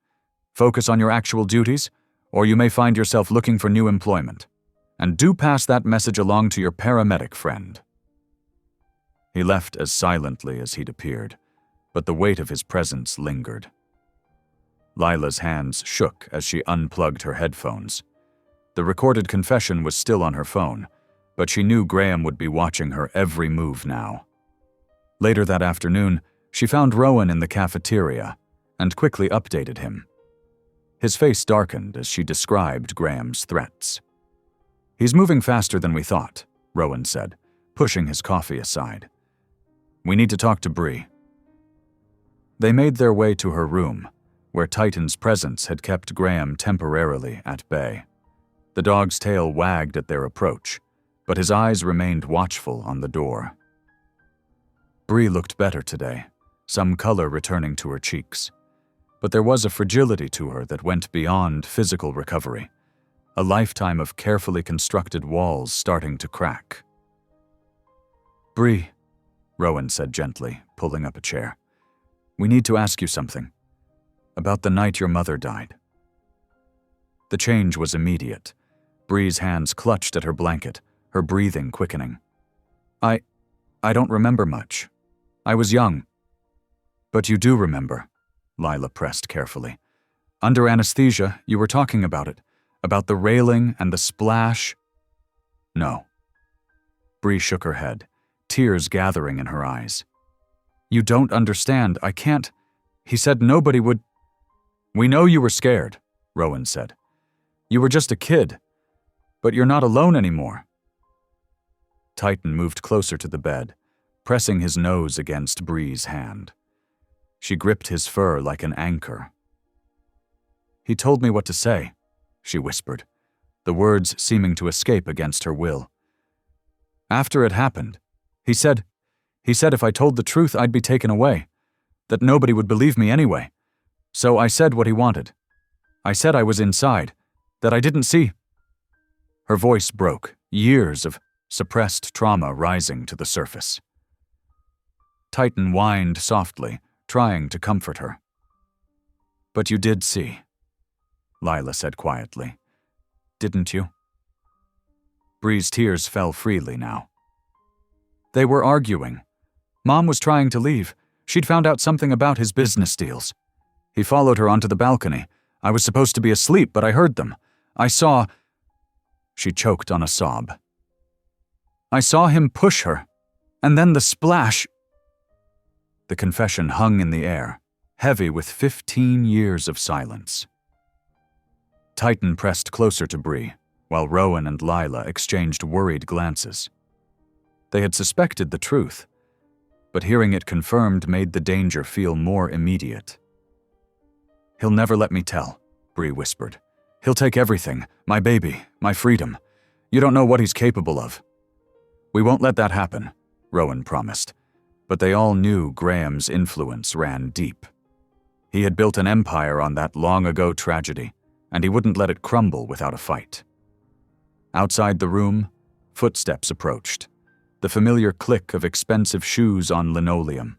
Focus on your actual duties, or you may find yourself looking for new employment. And do pass that message along to your paramedic friend." He left as silently as he'd appeared, but the weight of his presence lingered. Lila's hands shook as she unplugged her headphones. The recorded confession was still on her phone, but she knew Graham would be watching her every move now. Later that afternoon, she found Rowan in the cafeteria and quickly updated him. His face darkened as she described Graham's threats. "He's moving faster than we thought," Rowan said, pushing his coffee aside. "We need to talk to Bree." They made their way to her room, where Titan's presence had kept Graham temporarily at bay. The dog's tail wagged at their approach, but his eyes remained watchful on the door. Bree looked better today, some color returning to her cheeks. But there was a fragility to her that went beyond physical recovery, a lifetime of carefully constructed walls starting to crack. "Bree," Rowan said gently, pulling up a chair, "we need to ask you something. About the night your mother died." The change was immediate. Bree's hands clutched at her blanket, her breathing quickening. I don't remember much. I was young. But you do remember, Lila pressed carefully. Under anesthesia, you were talking about it, about the railing and the splash. No. Bree shook her head, tears gathering in her eyes. You don't understand, I can't. He said nobody would. We know you were scared, Rowan said. You were just a kid. But you're not alone anymore. Titan moved closer to the bed, pressing his nose against Bree's hand. She gripped his fur like an anchor. He told me what to say, she whispered, the words seeming to escape against her will. After it happened, he said if I told the truth I'd be taken away, that nobody would believe me anyway. So I said what he wanted. I said I was inside, that I didn't see. Her voice broke, years of suppressed trauma rising to the surface. Titan whined softly, trying to comfort her. But you did see, Lila said quietly. Didn't you? Bree's tears fell freely now. They were arguing. Mom was trying to leave. She'd found out something about his business deals. He followed her onto the balcony. I was supposed to be asleep, but I heard them. I saw... She choked on a sob. I saw him push her, and then the splash. The confession hung in the air, heavy with 15 years of silence. Titan pressed closer to Bree, while Rowan and Lila exchanged worried glances. They had suspected the truth, but hearing it confirmed made the danger feel more immediate. He'll never let me tell, Bree whispered. He'll take everything, my baby, my freedom. You don't know what he's capable of. We won't let that happen, Rowan promised, but they all knew Graham's influence ran deep. He had built an empire on that long-ago tragedy, and he wouldn't let it crumble without a fight. Outside the room, footsteps approached, the familiar click of expensive shoes on linoleum.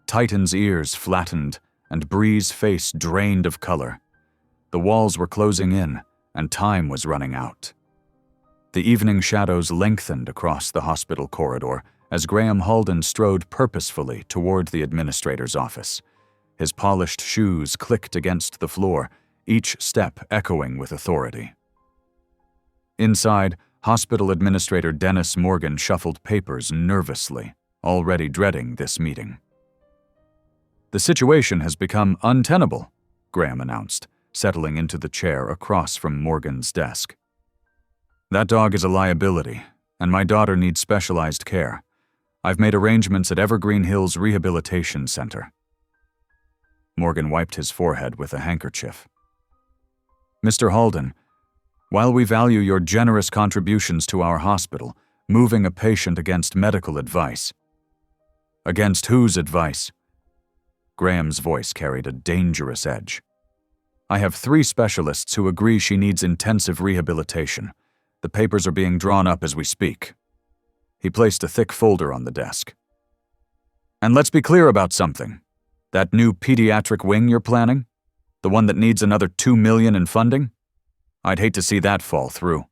Titan's ears flattened, and Bree's face drained of color. The walls were closing in, and time was running out. The evening shadows lengthened across the hospital corridor as Graham Halden strode purposefully toward the administrator's office. His polished shoes clicked against the floor, each step echoing with authority. Inside, Hospital Administrator Dennis Morgan shuffled papers nervously, already dreading this meeting. The situation has become untenable, Graham announced, settling into the chair across from Morgan's desk. That dog is a liability, and my daughter needs specialized care. I've made arrangements at Evergreen Hills Rehabilitation Center. Morgan wiped his forehead with a handkerchief. Mr. Halden, while we value your generous contributions to our hospital, moving a patient against medical advice. Against whose advice? Graham's voice carried a dangerous edge. I have 3 specialists who agree she needs intensive rehabilitation. The papers are being drawn up as we speak. He placed a thick folder on the desk. And let's be clear about something. That new pediatric wing you're planning? The one that needs another $2 million in funding? I'd hate to see that fall through.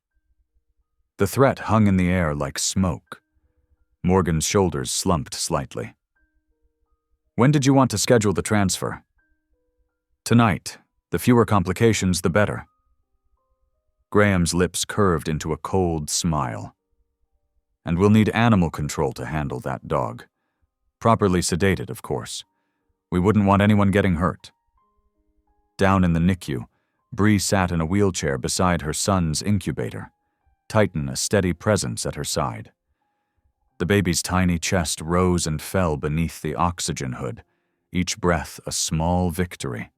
The threat hung in the air like smoke. Morgan's shoulders slumped slightly. When did you want to schedule the transfer? Tonight. The fewer complications, the better. Graham's lips curved into a cold smile. And we'll need animal control to handle that dog. Properly sedated, of course. We wouldn't want anyone getting hurt. Down in the NICU, Bree sat in a wheelchair beside her son's incubator, Titan a steady presence at her side. The baby's tiny chest rose and fell beneath the oxygen hood, each breath a small victory.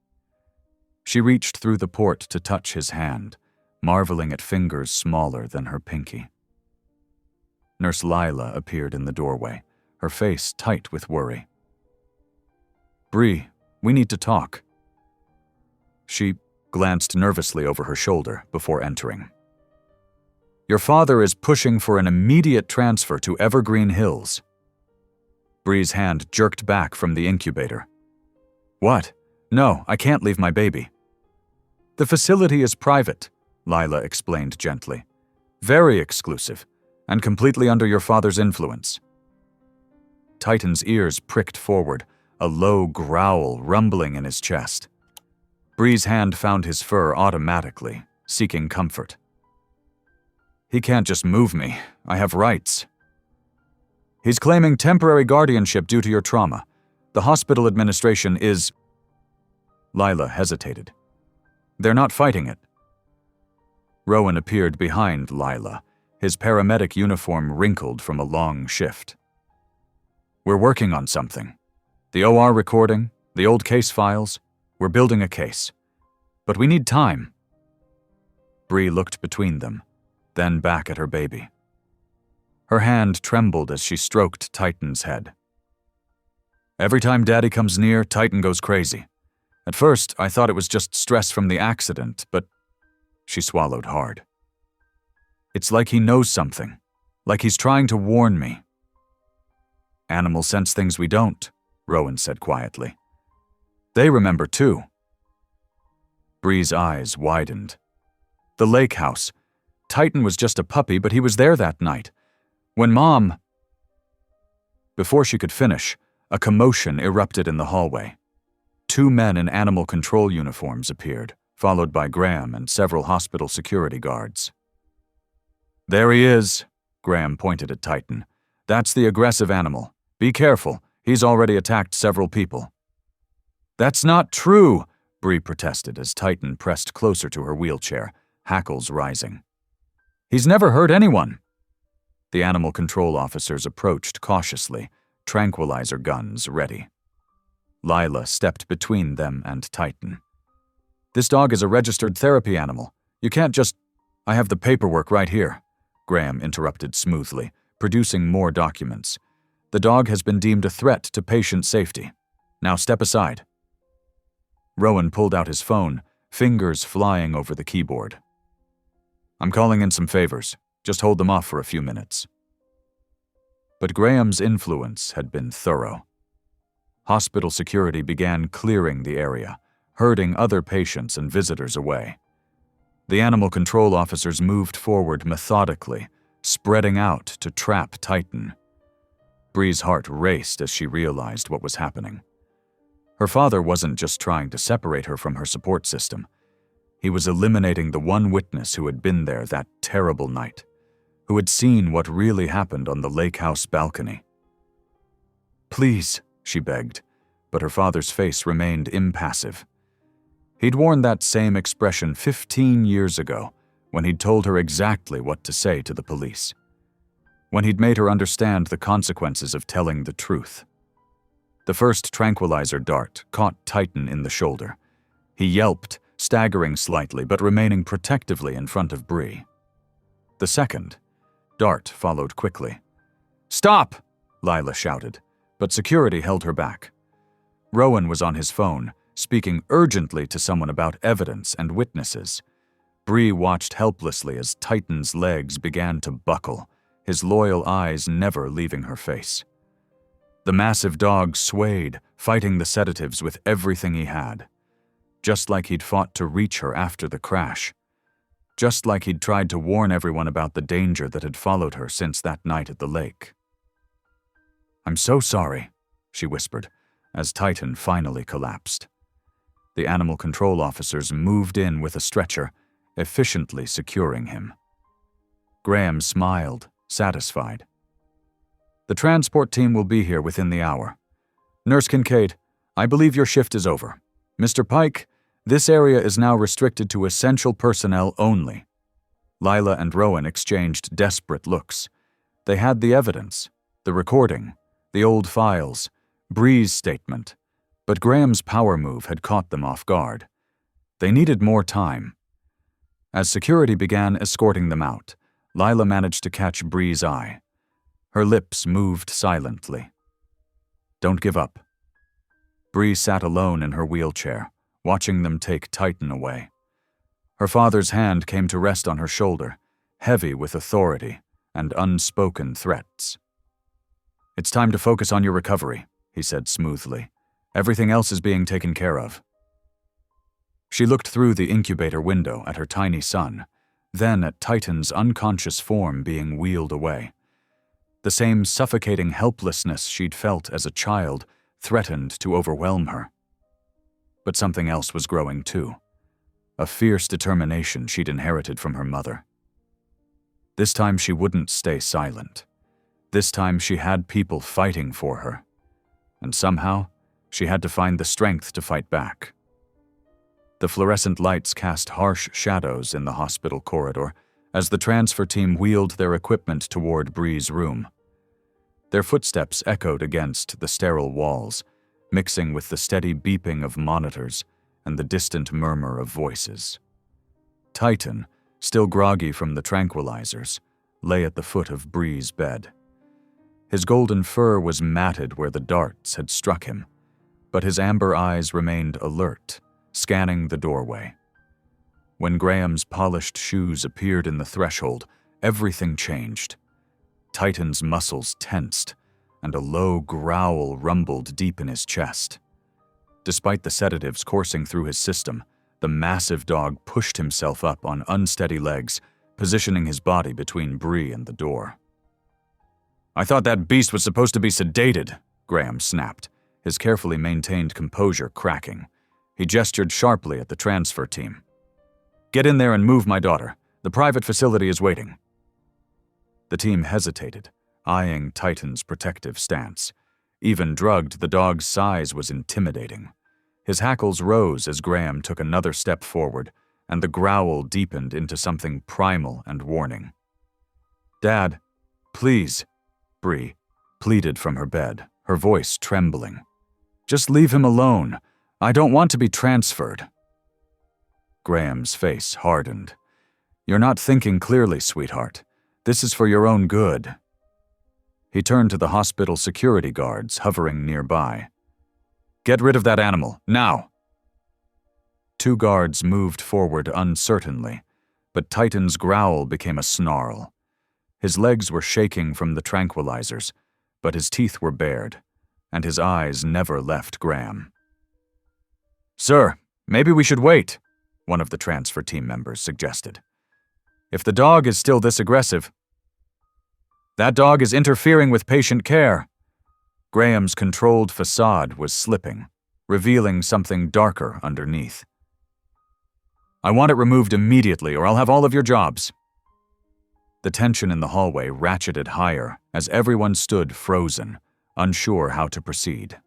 She reached through the port to touch his hand, marveling at fingers smaller than her pinky. Nurse Lila appeared in the doorway, her face tight with worry. Bree, we need to talk. She glanced nervously over her shoulder before entering. Your father is pushing for an immediate transfer to Evergreen Hills. Bree's hand jerked back from the incubator. What? No, I can't leave my baby. The facility is private, Lila explained gently. Very exclusive, and completely under your father's influence. Titan's ears pricked forward, a low growl rumbling in his chest. Bree's hand found his fur automatically, seeking comfort. He can't just move me. I have rights. He's claiming temporary guardianship due to your trauma. The hospital administration is... Lila hesitated. They're not fighting it. Rowan appeared behind Lila, his paramedic uniform wrinkled from a long shift. We're working on something. The OR recording, the old case files, we're building a case. But we need time. Bree looked between them, then back at her baby. Her hand trembled as she stroked Titan's head. Every time Daddy comes near, Titan goes crazy. At first, I thought it was just stress from the accident, but... She swallowed hard. It's like he knows something, like he's trying to warn me. Animals sense things we don't, Rowan said quietly. They remember too. Bree's eyes widened. The lake house. Titan was just a puppy, but he was there that night. When Mom... Before she could finish, a commotion erupted in the hallway. 2 men in animal control uniforms appeared, followed by Graham and several hospital security guards. There he is, Graham pointed at Titan. That's the aggressive animal. Be careful, he's already attacked several people. That's not true, Bree protested as Titan pressed closer to her wheelchair, hackles rising. He's never hurt anyone. The animal control officers approached cautiously, tranquilizer guns ready. Lila stepped between them and Titan. This dog is a registered therapy animal. You can't just... I have the paperwork right here, Graham interrupted smoothly, producing more documents. The dog has been deemed a threat to patient safety. Now step aside. Rowan pulled out his phone, fingers flying over the keyboard. I'm calling in some favors. Just hold them off for a few minutes. But Graham's influence had been thorough. Hospital security began clearing the area, herding other patients and visitors away. The animal control officers moved forward methodically, spreading out to trap Titan. Bree's heart raced as she realized what was happening. Her father wasn't just trying to separate her from her support system. He was eliminating the one witness who had been there that terrible night, who had seen what really happened on the lake house balcony. Please, she begged, but her father's face remained impassive. He'd worn that same expression 15 years ago, when he'd told her exactly what to say to the police. When he'd made her understand the consequences of telling the truth. The first tranquilizer dart caught Titan in the shoulder. He yelped, staggering slightly but remaining protectively in front of Bree. The second dart followed quickly. Stop! Lila shouted, but security held her back. Rowan was on his phone, speaking urgently to someone about evidence and witnesses. Bree watched helplessly as Titan's legs began to buckle, his loyal eyes never leaving her face. The massive dog swayed, fighting the sedatives with everything he had. Just like he'd fought to reach her after the crash. Just like he'd tried to warn everyone about the danger that had followed her since that night at the lake. I'm so sorry, she whispered, as Titan finally collapsed. The animal control officers moved in with a stretcher, efficiently securing him. Graham smiled, satisfied. The transport team will be here within the hour. Nurse Kincaid, I believe your shift is over. Mr. Pike, this area is now restricted to essential personnel only. Lila and Rowan exchanged desperate looks. They had the evidence, the recording, the old files, Bree's statement, but Graham's power move had caught them off guard. They needed more time. As security began escorting them out, Lila managed to catch Bree's eye. Her lips moved silently. Don't give up. Bree sat alone in her wheelchair, watching them take Titan away. Her father's hand came to rest on her shoulder, heavy with authority and unspoken threats. It's time to focus on your recovery, he said smoothly. Everything else is being taken care of. She looked through the incubator window at her tiny son, then at Titan's unconscious form being wheeled away. The same suffocating helplessness she'd felt as a child threatened to overwhelm her. But something else was growing too, a fierce determination she'd inherited from her mother. This time she wouldn't stay silent. This time she had people fighting for her. And somehow, she had to find the strength to fight back. The fluorescent lights cast harsh shadows in the hospital corridor as the transfer team wheeled their equipment toward Bree's room. Their footsteps echoed against the sterile walls, mixing with the steady beeping of monitors and the distant murmur of voices. Titan, still groggy from the tranquilizers, lay at the foot of Bree's bed. His golden fur was matted where the darts had struck him, but his amber eyes remained alert, scanning the doorway. When Graham's polished shoes appeared in the threshold, everything changed. Titan's muscles tensed, and a low growl rumbled deep in his chest. Despite the sedatives coursing through his system, the massive dog pushed himself up on unsteady legs, positioning his body between Bree and the door. "I thought that beast was supposed to be sedated," Graham snapped, his carefully maintained composure cracking. He gestured sharply at the transfer team. "Get in there and move my daughter. The private facility is waiting." The team hesitated, eyeing Titan's protective stance. Even drugged, the dog's size was intimidating. His hackles rose as Graham took another step forward, and the growl deepened into something primal and warning. "Dad, please," Bree pleaded from her bed, her voice trembling. "Just leave him alone. I don't want to be transferred." Graham's face hardened. "You're not thinking clearly, sweetheart. This is for your own good." He turned to the hospital security guards hovering nearby. "Get rid of that animal, now!" Two guards moved forward uncertainly, but Titan's growl became a snarl. His legs were shaking from the tranquilizers, but his teeth were bared, and his eyes never left Graham. "Sir, maybe we should wait," one of the transfer team members suggested. "If the dog is still this aggressive..." "That dog is interfering with patient care." Graham's controlled facade was slipping, revealing something darker underneath. "I want it removed immediately, or I'll have all of your jobs." The tension in the hallway ratcheted higher as everyone stood frozen, unsure how to proceed.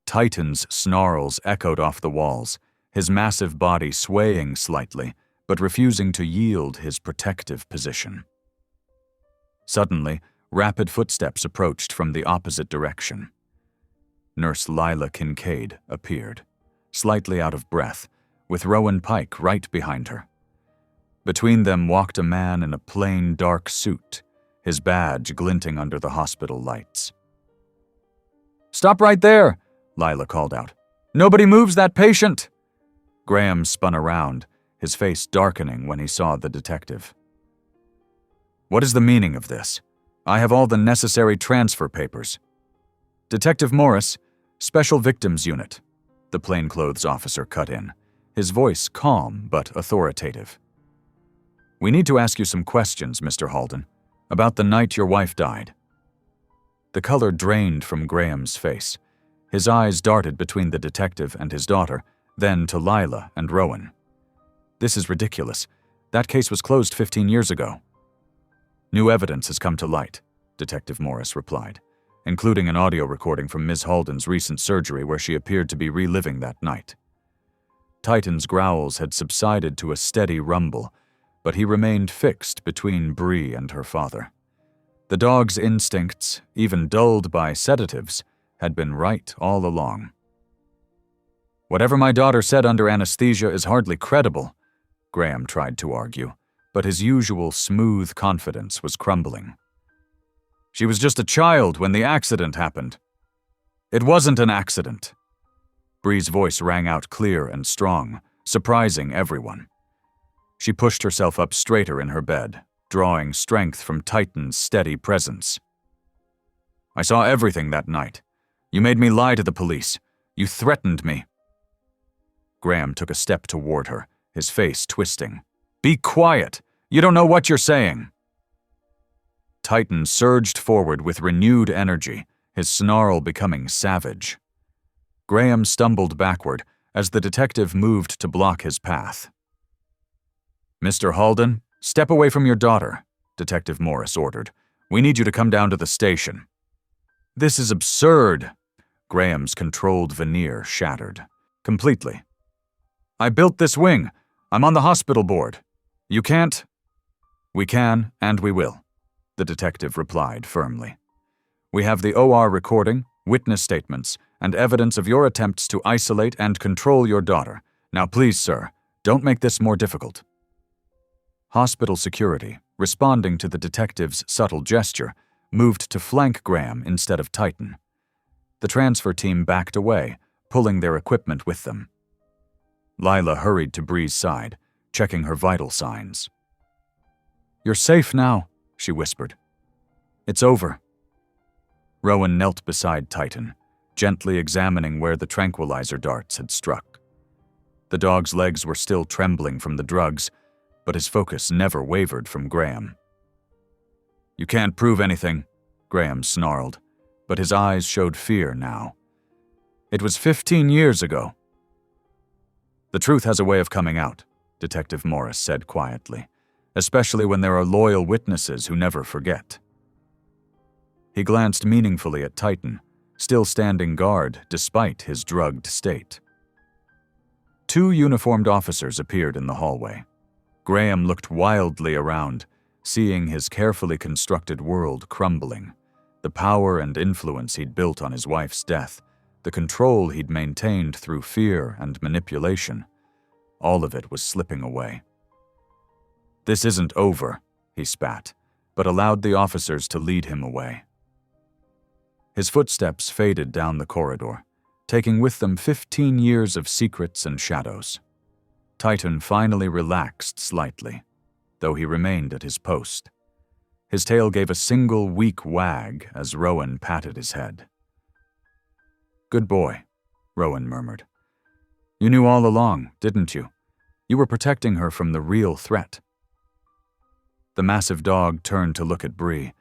Titan's snarls echoed off the walls, his massive body swaying slightly, but refusing to yield his protective position. Suddenly, rapid footsteps approached from the opposite direction. Nurse Lila Kincaid appeared, slightly out of breath, with Rowan Pike right behind her. Between them walked a man in a plain dark suit, his badge glinting under the hospital lights. "Stop right there," Lila called out. "Nobody moves that patient." Graham spun around, his face darkening when he saw the detective. "What is the meaning of this? I have all the necessary transfer papers." "Detective Morris, Special Victims Unit," the plainclothes officer cut in, his voice calm but authoritative. "We need to ask you some questions, Mr. Halden, about the night your wife died." The color drained from Graham's face. His eyes darted between the detective and his daughter, then to Lila and Rowan. "This is ridiculous. That case was closed 15 years ago." "New evidence has come to light," Detective Morris replied, including an audio recording from Ms. Halden's recent surgery where she appeared to be reliving that night. Titan's growls had subsided to a steady rumble, but he remained fixed between Bree and her father. The dog's instincts, even dulled by sedatives, had been right all along. "Whatever my daughter said under anesthesia is hardly credible," Graham tried to argue, but his usual smooth confidence was crumbling. "She was just a child when the accident happened." "It wasn't an accident." Bree's voice rang out clear and strong, surprising everyone. She pushed herself up straighter in her bed, drawing strength from Titan's steady presence. "I saw everything that night. You made me lie to the police. You threatened me." Graham took a step toward her, his face twisting. Be quiet! You don't know what you're saying! Titan surged forward with renewed energy, his snarl becoming savage. Graham stumbled backward as the detective moved to block his path. Mr. Halden, step away from your daughter, Detective Morris ordered. We need you to come down to the station. This is absurd. Graham's controlled veneer shattered. Completely. I built this wing. I'm on the hospital board. You can't. We can, and we will, the detective replied firmly. We have the OR recording, witness statements, and evidence of your attempts to isolate and control your daughter. Now please, sir, don't make this more difficult. Hospital security, responding to the detective's subtle gesture, moved to flank Graham instead of Titan. The transfer team backed away, pulling their equipment with them. Lila hurried to Bree's side, checking her vital signs. You're safe now, she whispered. It's over. Rowan knelt beside Titan, gently examining where the tranquilizer darts had struck. The dog's legs were still trembling from the drugs, but his focus never wavered from Graham. You can't prove anything, Graham snarled, but his eyes showed fear now. It was 15 years ago. The truth has a way of coming out, Detective Morris said quietly, especially when there are loyal witnesses who never forget. He glanced meaningfully at Titan, still standing guard despite his drugged state. 2 uniformed officers appeared in the hallway. Graham looked wildly around, seeing his carefully constructed world crumbling. The power and influence he'd built on his wife's death, the control he'd maintained through fear and manipulation, all of it was slipping away. This isn't over, he spat, but allowed the officers to lead him away. His footsteps faded down the corridor, taking with them 15 years of secrets and shadows. Titan finally relaxed slightly, though he remained at his post. His tail gave a single weak wag as Rowan patted his head. Good boy, Rowan murmured. You knew all along, didn't you? You were protecting her from the real threat. The massive dog turned to look at Bree,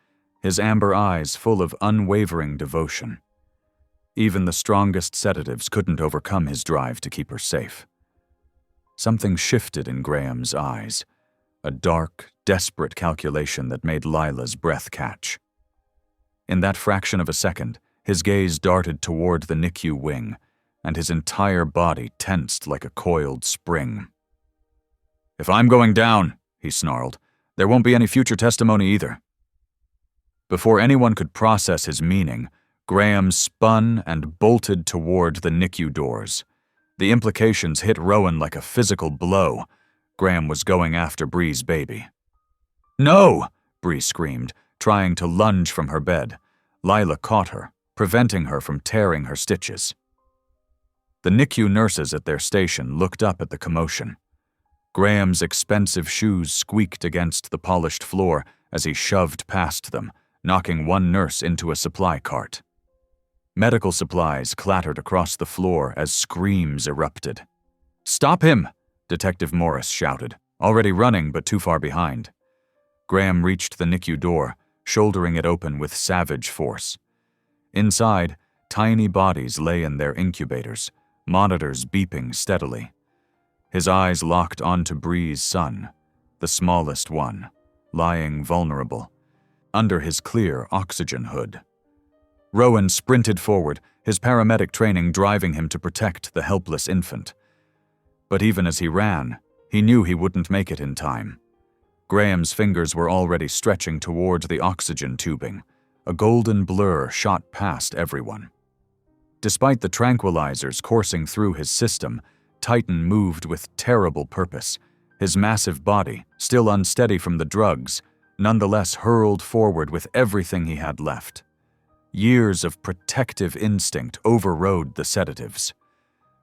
his amber eyes full of unwavering devotion. Even the strongest sedatives couldn't overcome his drive to keep her safe. Something shifted in Graham's eyes, a dark, desperate calculation that made Lila's breath catch. In that fraction of a second, his gaze darted toward the NICU wing, and his entire body tensed like a coiled spring. If I'm going down, he snarled, there won't be any future testimony either. Before anyone could process his meaning, Graham spun and bolted toward the NICU doors. The implications hit Rowan like a physical blow. Graham was going after Bree's baby. No! Bree screamed, trying to lunge from her bed. Lila caught her, preventing her from tearing her stitches. The NICU nurses at their station looked up at the commotion. Graham's expensive shoes squeaked against the polished floor as he shoved past them, knocking one nurse into a supply cart. Medical supplies clattered across the floor as screams erupted. Stop him! Detective Morris shouted, already running but too far behind. Graham reached the NICU door, shouldering it open with savage force. Inside, tiny bodies lay in their incubators, monitors beeping steadily. His eyes locked onto Bree's son, the smallest one, lying vulnerable, under his clear oxygen hood. Rowan sprinted forward, his paramedic training driving him to protect the helpless infant. But even as he ran, he knew he wouldn't make it in time. Graham's fingers were already stretching toward the oxygen tubing. A golden blur shot past everyone. Despite the tranquilizers coursing through his system, Titan moved with terrible purpose. His massive body, still unsteady from the drugs, nonetheless hurled forward with everything he had left. Years of protective instinct overrode the sedatives.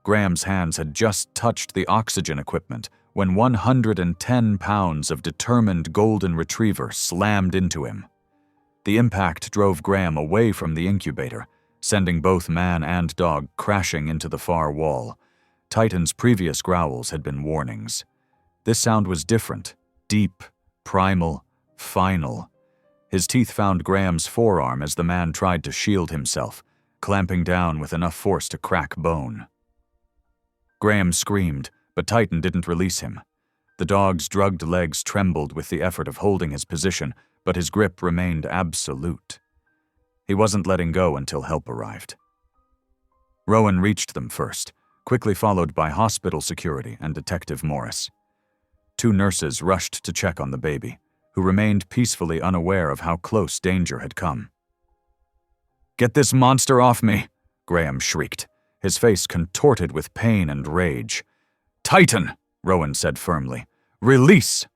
Graham's hands had just touched the oxygen equipment when 110 pounds of determined golden retriever slammed into him. The impact drove Graham away from the incubator, sending both man and dog crashing into the far wall. Titan's previous growls had been warnings. This sound was different, deep, primal, final. His teeth found Graham's forearm as the man tried to shield himself, clamping down with enough force to crack bone. Graham screamed, but Titan didn't release him. The dog's drugged legs trembled with the effort of holding his position, but his grip remained absolute. He wasn't letting go until help arrived. Rowan reached them first, quickly followed by hospital security and Detective Morris. 2 nurses rushed to check on the baby, who remained peacefully unaware of how close danger had come. "Get this monster off me!" Graham shrieked, his face contorted with pain and rage. "Titan!" Rowan said firmly. "Release!"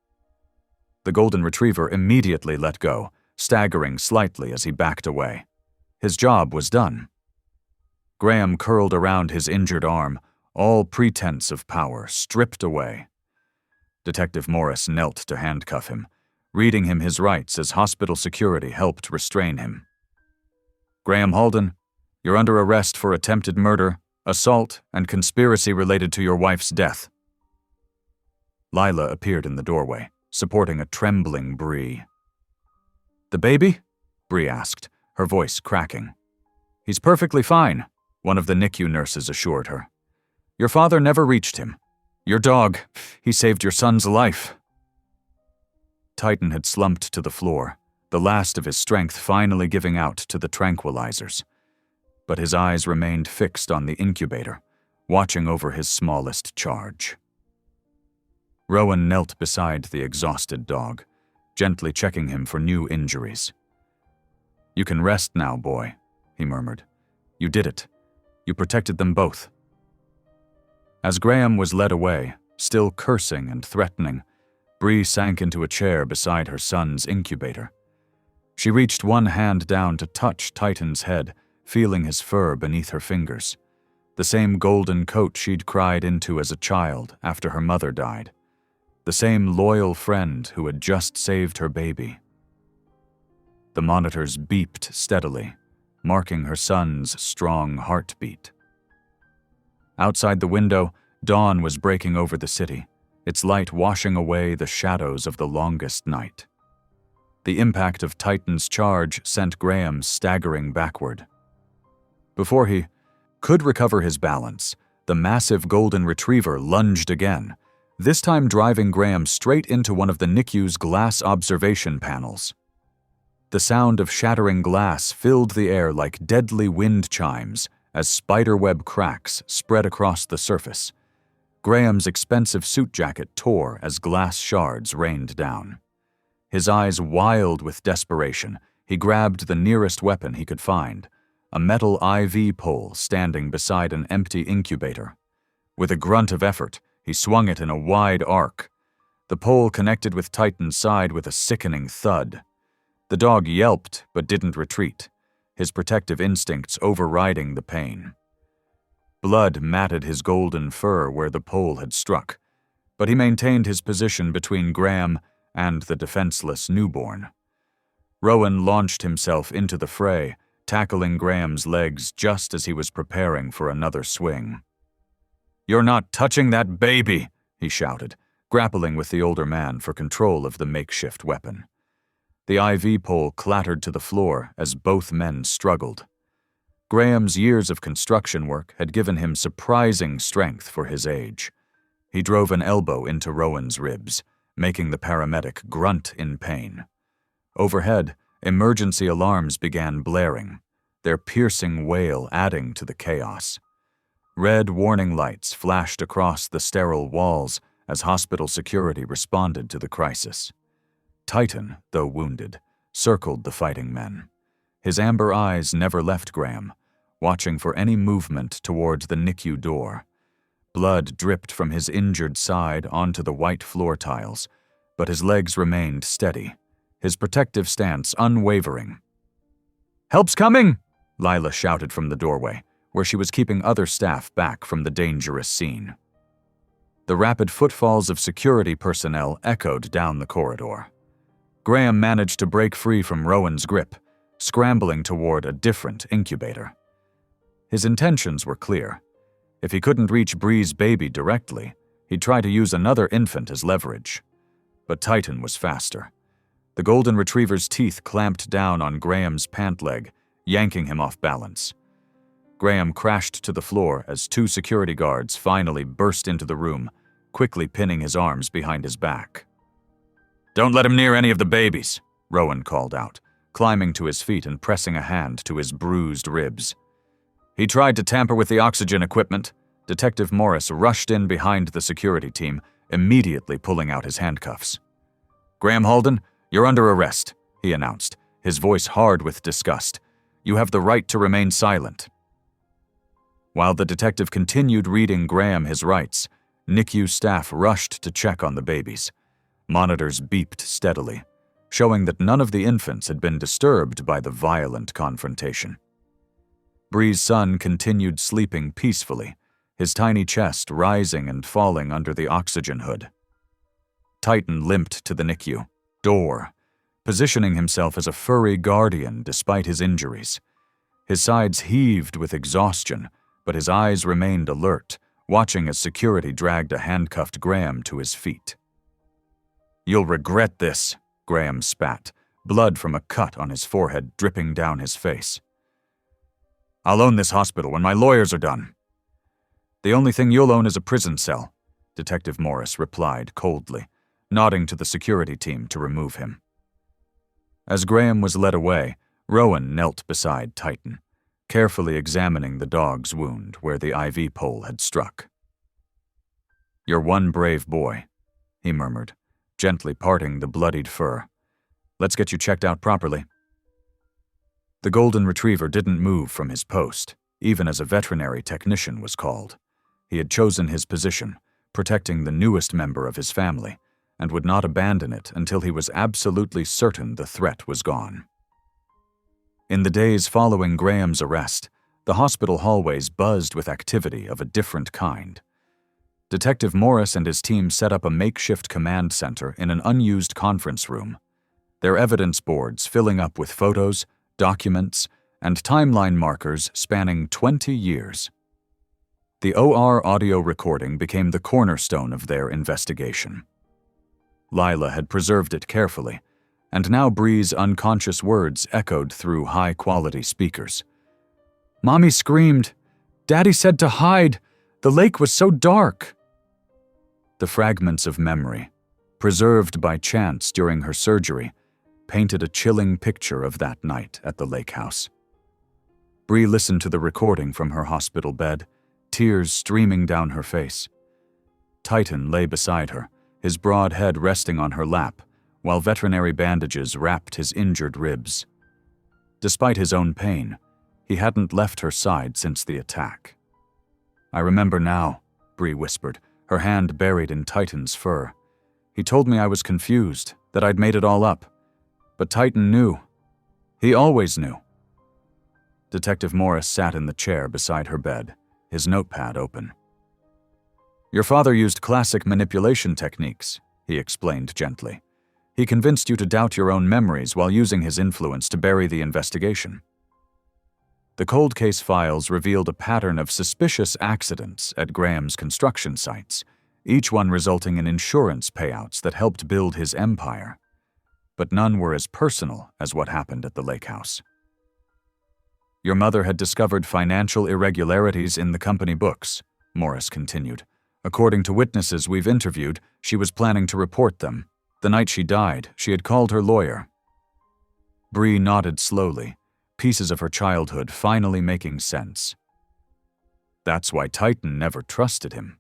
The golden retriever immediately let go, staggering slightly as he backed away. His job was done. Graham curled around his injured arm, all pretense of power stripped away. Detective Morris knelt to handcuff him, reading him his rights as hospital security helped restrain him. "Graham Halden, you're under arrest for attempted murder, assault, and conspiracy related to your wife's death." Lila appeared in the doorway, supporting a trembling Bree. "The baby?" Bree asked, her voice cracking. "He's perfectly fine," one of the NICU nurses assured her. "Your father never reached him. Your dog, he saved your son's life." Titan had slumped to the floor, the last of his strength finally giving out to the tranquilizers. But his eyes remained fixed on the incubator, watching over his smallest charge. Rowan knelt beside the exhausted dog, gently checking him for new injuries. "You can rest now, boy," he murmured. "You did it. You protected them both." As Graham was led away, still cursing and threatening, Bree sank into a chair beside her son's incubator. She reached one hand down to touch Titan's head, feeling his fur beneath her fingers. The same golden coat she'd cried into as a child after her mother died. The same loyal friend who had just saved her baby. The monitors beeped steadily, marking her son's strong heartbeat. Outside the window, dawn was breaking over the city, its light washing away the shadows of the longest night. The impact of Titan's charge sent Graham staggering backward. Before he could recover his balance, the massive golden retriever lunged again, this time driving Graham straight into one of the NICU's glass observation panels. The sound of shattering glass filled the air like deadly wind chimes as spiderweb cracks spread across the surface. Graham's expensive suit jacket tore as glass shards rained down. His eyes wild with desperation, he grabbed the nearest weapon he could find, a metal IV pole standing beside an empty incubator. With a grunt of effort, he swung it in a wide arc. The pole connected with Titan's side with a sickening thud. The dog yelped but didn't retreat, his protective instincts overriding the pain. Blood matted his golden fur where the pole had struck, but he maintained his position between Graham and the defenseless newborn. Rowan launched himself into the fray, tackling Graham's legs just as he was preparing for another swing. "You're not touching that baby!" he shouted, grappling with the older man for control of the makeshift weapon. The IV pole clattered to the floor as both men struggled. Graham's years of construction work had given him surprising strength for his age. He drove an elbow into Rowan's ribs, making the paramedic grunt in pain. Overhead, emergency alarms began blaring, their piercing wail adding to the chaos. Red warning lights flashed across the sterile walls as hospital security responded to the crisis. Titan, though wounded, circled the fighting men. His amber eyes never left Graham, watching for any movement towards the NICU door. Blood dripped from his injured side onto the white floor tiles, but his legs remained steady, his protective stance unwavering. "Help's coming!" Lila shouted from the doorway, where she was keeping other staff back from the dangerous scene. The rapid footfalls of security personnel echoed down the corridor. Graham managed to break free from Rowan's grip, scrambling toward a different incubator. His intentions were clear. If he couldn't reach Bree's baby directly, He'd try to use another infant as leverage. But Titan was faster. The golden retriever's teeth clamped down on Graham's pant leg, yanking him off balance. Graham crashed to the floor as 2 security guards finally burst into the room, quickly pinning his arms behind his back. "Don't let him near any of the babies," Rowan called out, climbing to his feet and pressing a hand to his bruised ribs. He tried to tamper with the oxygen equipment. Detective Morris rushed in behind the security team, immediately pulling out his handcuffs. "Graham Holden, you're under arrest," he announced, his voice hard with disgust. "You have the right to remain silent." While the detective continued reading Graham his rights, NICU staff rushed to check on the babies. Monitors beeped steadily, showing that none of the infants had been disturbed by the violent confrontation. Bree's son continued sleeping peacefully, his tiny chest rising and falling under the oxygen hood. Titan limped to the NICU door, positioning himself as a furry guardian despite his injuries. His sides heaved with exhaustion, but his eyes remained alert, watching as security dragged a handcuffed Graham to his feet. "You'll regret this," Graham spat, blood from a cut on his forehead dripping down his face. "I'll own this hospital when my lawyers are done." "The only thing you'll own is a prison cell," Detective Morris replied coldly, nodding to the security team to remove him. As Graham was led away, Rowan knelt beside Titan, carefully examining the dog's wound where the IV pole had struck. "You're one brave boy," he murmured, gently parting the bloodied fur. "Let's get you checked out properly." The golden retriever didn't move from his post, even as a veterinary technician was called. He had chosen his position, protecting the newest member of his family, and would not abandon it until he was absolutely certain the threat was gone. In the days following Graham's arrest, the hospital hallways buzzed with activity of a different kind. Detective Morris and his team set up a makeshift command center in an unused conference room, their evidence boards filling up with photos, documents, and timeline markers spanning 20 years. The OR audio recording became the cornerstone of their investigation. Lila had preserved it carefully, and now Bree's unconscious words echoed through high-quality speakers. "Mommy screamed. Daddy said to hide. The lake was so dark." The fragments of memory, preserved by chance during her surgery, painted a chilling picture of that night at the lake house. Bree listened to the recording from her hospital bed, tears streaming down her face. Titan lay beside her, his broad head resting on her lap, while veterinary bandages wrapped his injured ribs. Despite his own pain, he hadn't left her side since the attack. "I remember now," Bree whispered, her hand buried in Titan's fur. "He told me I was confused, that I'd made it all up. But Titan knew. He always knew." Detective Morris sat in the chair beside her bed, his notepad open. "Your father used classic manipulation techniques," he explained gently. "He convinced you to doubt your own memories while using his influence to bury the investigation." The cold case files revealed a pattern of suspicious accidents at Graham's construction sites, each one resulting in insurance payouts that helped build his empire. But none were as personal as what happened at the lake house. "Your mother had discovered financial irregularities in the company books," Morris continued. "According to witnesses we've interviewed, she was planning to report them. The night she died, she had called her lawyer." Bree nodded slowly, pieces of her childhood finally making sense. That's why Titan never trusted him.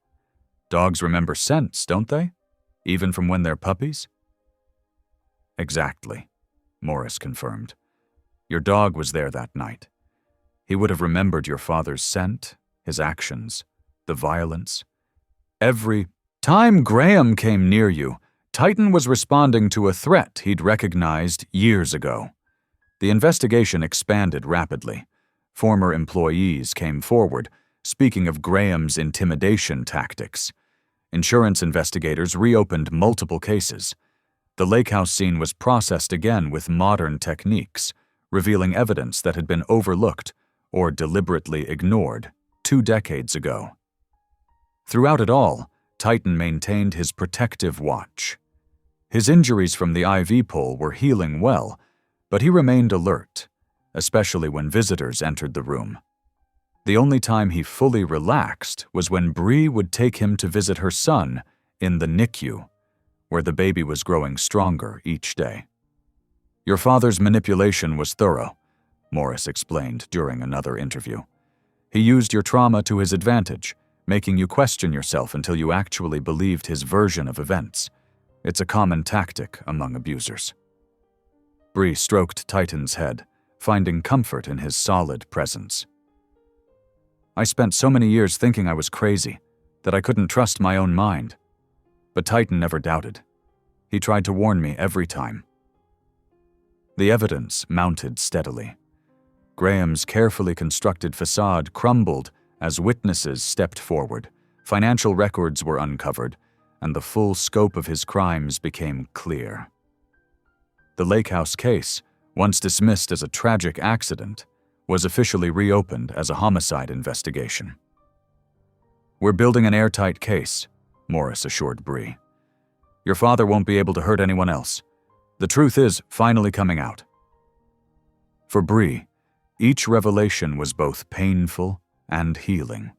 Dogs remember scents, don't they? Even from when they're puppies? "Exactly," Morris confirmed. "Your dog was there that night. He would have remembered your father's scent, his actions, the violence. Every time Graham came near you, Titan was responding to a threat he'd recognized years ago." The investigation expanded rapidly. Former employees came forward, speaking of Graham's intimidation tactics. Insurance investigators reopened multiple cases. The lake house scene was processed again with modern techniques, revealing evidence that had been overlooked or deliberately ignored 2 decades ago. Throughout it all, Titan maintained his protective watch. His injuries from the IV pole were healing well, but he remained alert, especially when visitors entered the room. The only time he fully relaxed was when Bree would take him to visit her son in the NICU, where the baby was growing stronger each day. "Your father's manipulation was thorough," Morris explained during another interview. "He used your trauma to his advantage, making you question yourself until you actually believed his version of events. It's a common tactic among abusers." Bree stroked Titan's head, finding comfort in his solid presence. "I spent so many years thinking I was crazy, that I couldn't trust my own mind. But Titan never doubted. He tried to warn me every time." The evidence mounted steadily. Graham's carefully constructed facade crumbled as witnesses stepped forward, financial records were uncovered, and the full scope of his crimes became clear. The Lake House case, once dismissed as a tragic accident, was officially reopened as a homicide investigation. "We're building an airtight case," Morris assured Bree. "Your father won't be able to hurt anyone else. The truth is finally coming out." For Bree, each revelation was both painful and healing.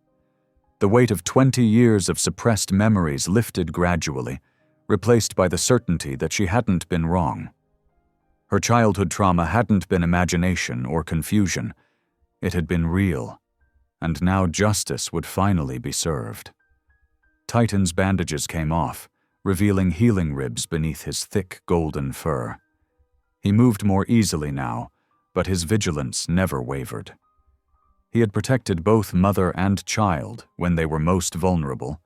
The weight of 20 years of suppressed memories lifted gradually, replaced by the certainty that she hadn't been wrong. Her childhood trauma hadn't been imagination or confusion. It had been real, and now justice would finally be served. Titan's bandages came off, revealing healing ribs beneath his thick golden fur. He moved more easily now, but his vigilance never wavered. He had protected both mother and child when they were most vulnerable,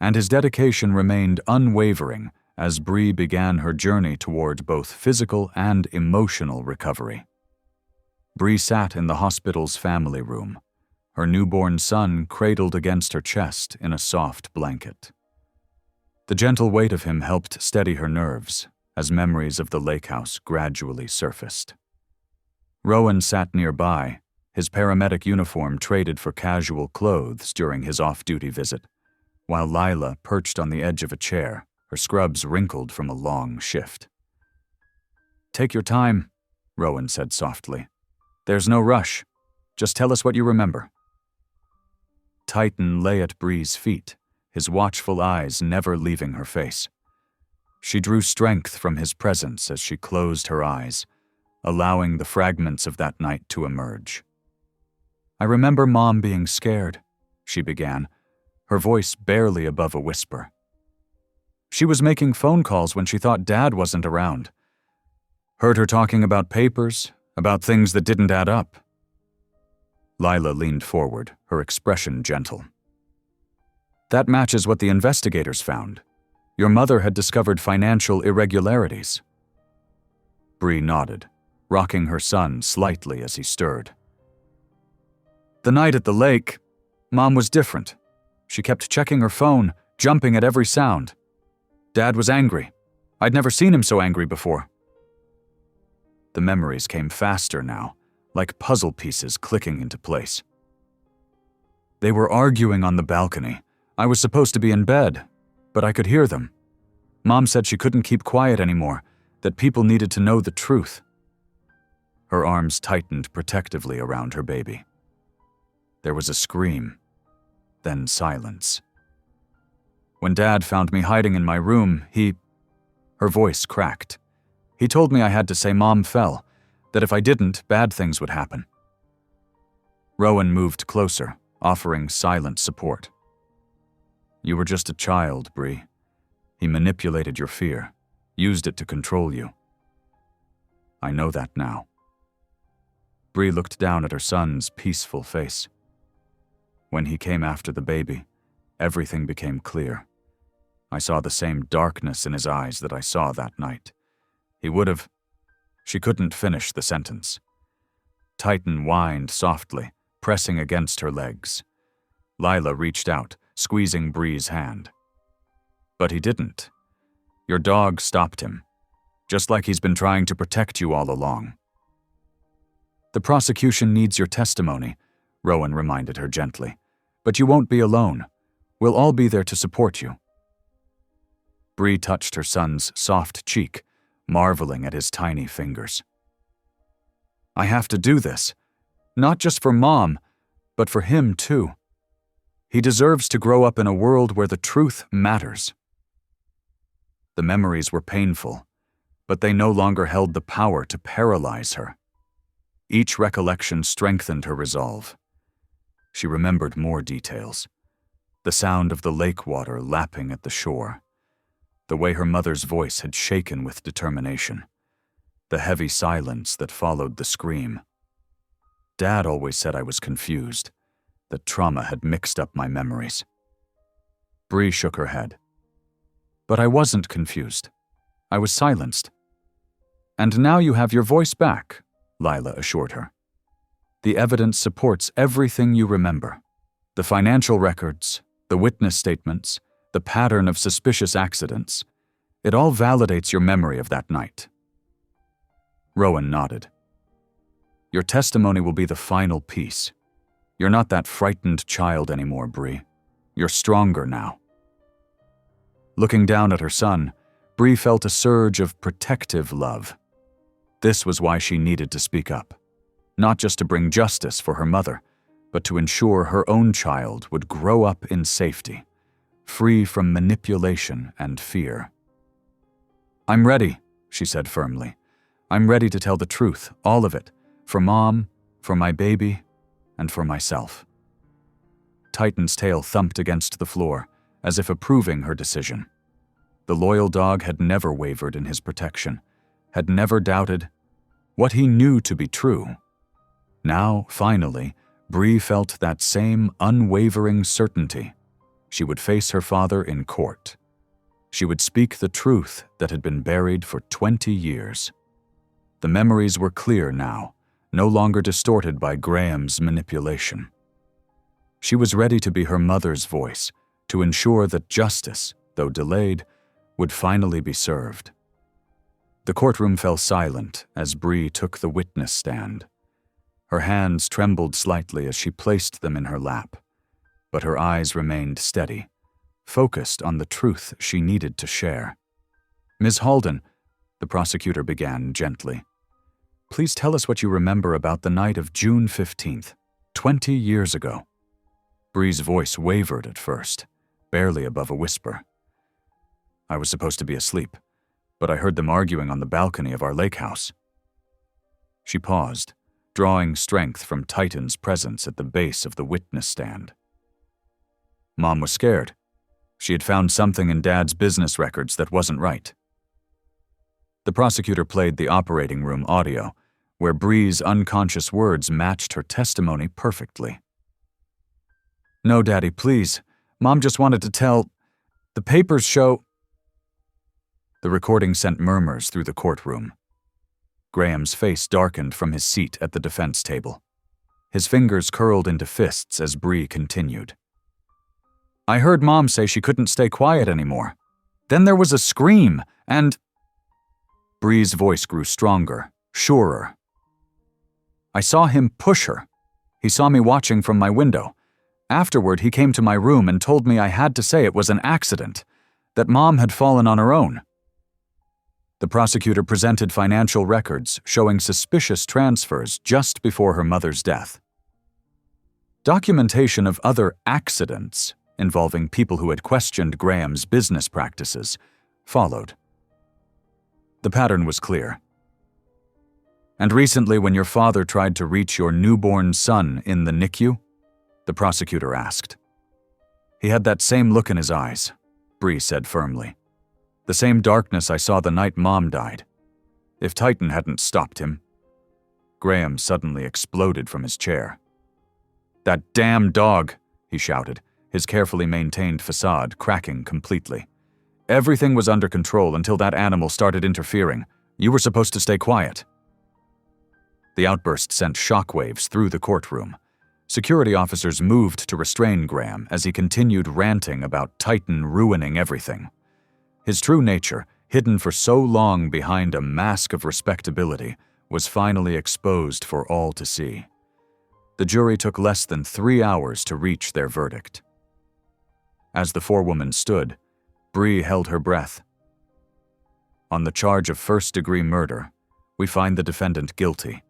and his dedication remained unwavering as Bree began her journey toward both physical and emotional recovery. Bree sat in the hospital's family room, her newborn son cradled against her chest in a soft blanket. The gentle weight of him helped steady her nerves as memories of the lake house gradually surfaced. Rowan sat nearby, his paramedic uniform traded for casual clothes during his off-duty visit, while Lila perched on the edge of a chair, her scrubs wrinkled from a long shift. "Take your time," Rowan said softly. "There's no rush. Just tell us what you remember." Titan lay at Bree's feet, his watchful eyes never leaving her face. She drew strength from his presence as she closed her eyes, allowing the fragments of that night to emerge. "I remember Mom being scared," she began, her voice barely above a whisper. "She was making phone calls when she thought Dad wasn't around. Heard her talking about papers, about things that didn't add up." Lila leaned forward, her expression gentle. "That matches what the investigators found. Your mother had discovered financial irregularities." Bree nodded, rocking her son slightly as he stirred. "The night at the lake, Mom was different. She kept checking her phone, jumping at every sound. Dad was angry. I'd never seen him so angry before." The memories came faster now, like puzzle pieces clicking into place. "They were arguing on the balcony. I was supposed to be in bed, but I could hear them. Mom said she couldn't keep quiet anymore, that people needed to know the truth." Her arms tightened protectively around her baby. There was a scream, then silence. "When Dad found me hiding in my room, Her voice cracked. "He told me I had to say Mom fell, that if I didn't, bad things would happen." Rowan moved closer, offering silent support. "You were just a child, Bree. He manipulated your fear, used it to control you. I know that now." Bree looked down at her son's peaceful face. When he came after the baby, everything became clear. I saw the same darkness in his eyes that I saw that night. He would have... She couldn't finish the sentence. Titan whined softly, pressing against her legs. Lila reached out, squeezing Bree's hand. "But he didn't. Your dog stopped him, just like he's been trying to protect you all along." "The prosecution needs your testimony," Rowan reminded her gently. "But you won't be alone. We'll all be there to support you, Bree touched her son's soft cheek, marveling at his tiny fingers. I have to do this, not just for Mom, but for him too. He deserves to grow up in a world where the truth matters. The memories were painful, but they no longer held the power to paralyze her. Each recollection strengthened her resolve. She remembered more details. The sound of the lake water lapping at the shore. The way her mother's voice had shaken with determination. The heavy silence that followed the scream. Dad always said I was confused, that trauma had mixed up my memories. Bree shook her head. But I wasn't confused. I was silenced. And now you have your voice back, Lila assured her. The evidence supports everything you remember. The financial records, the witness statements, the pattern of suspicious accidents. It all validates your memory of that night. Rowan nodded. Your testimony will be the final piece. You're not that frightened child anymore, Bree. You're stronger now. Looking down at her son, Bree felt a surge of protective love. This was why she needed to speak up. Not just to bring justice for her mother, but to ensure her own child would grow up in safety, free from manipulation and fear. I'm ready, she said firmly. I'm ready to tell the truth, all of it, for Mom, for my baby, and for myself. Titan's tail thumped against the floor, as if approving her decision. The loyal dog had never wavered in his protection, had never doubted what he knew to be true. Now, finally, Bree felt that same unwavering certainty. She would face her father in court. She would speak the truth that had been buried for 20 years. The memories were clear now, no longer distorted by Graham's manipulation. She was ready to be her mother's voice, to ensure that justice, though delayed, would finally be served. The courtroom fell silent as Bree took the witness stand. Her hands trembled slightly as she placed them in her lap, but her eyes remained steady, focused on the truth she needed to share. Ms. Halden, the prosecutor began gently, please tell us what you remember about the night of June 15th, 20 years ago. Bree's voice wavered at first, barely above a whisper. I was supposed to be asleep, but I heard them arguing on the balcony of our lake house. She paused, drawing strength from Titan's presence at the base of the witness stand. Mom was scared. She had found something in Dad's business records that wasn't right. The prosecutor played the operating room audio, where Bree's unconscious words matched her testimony perfectly. No, Daddy, please. Mom just wanted to tell. The papers show. The recording sent murmurs through the courtroom. Graham's face darkened from his seat at the defense table. His fingers curled into fists as Bree continued. I heard Mom say she couldn't stay quiet anymore. Then there was a scream, and... Bree's voice grew stronger, surer. I saw him push her. He saw me watching from my window. Afterward, he came to my room and told me I had to say it was an accident, that Mom had fallen on her own. The prosecutor presented financial records showing suspicious transfers just before her mother's death. Documentation of other accidents involving people who had questioned Graham's business practices followed. The pattern was clear. And recently, when your father tried to reach your newborn son in the NICU, the prosecutor asked. He had that same look in his eyes, Bree said firmly. The same darkness I saw the night Mom died. If Titan hadn't stopped him. Graham suddenly exploded from his chair. That damn dog, he shouted, his carefully maintained facade cracking completely. Everything was under control until that animal started interfering. You were supposed to stay quiet. The outburst sent shockwaves through the courtroom. Security officers moved to restrain Graham as he continued ranting about Titan ruining everything. His true nature, hidden for so long behind a mask of respectability, was finally exposed for all to see. The jury took less than 3 hours to reach their verdict. As the forewoman stood, Bree held her breath. On the charge of first-degree murder, we find the defendant guilty.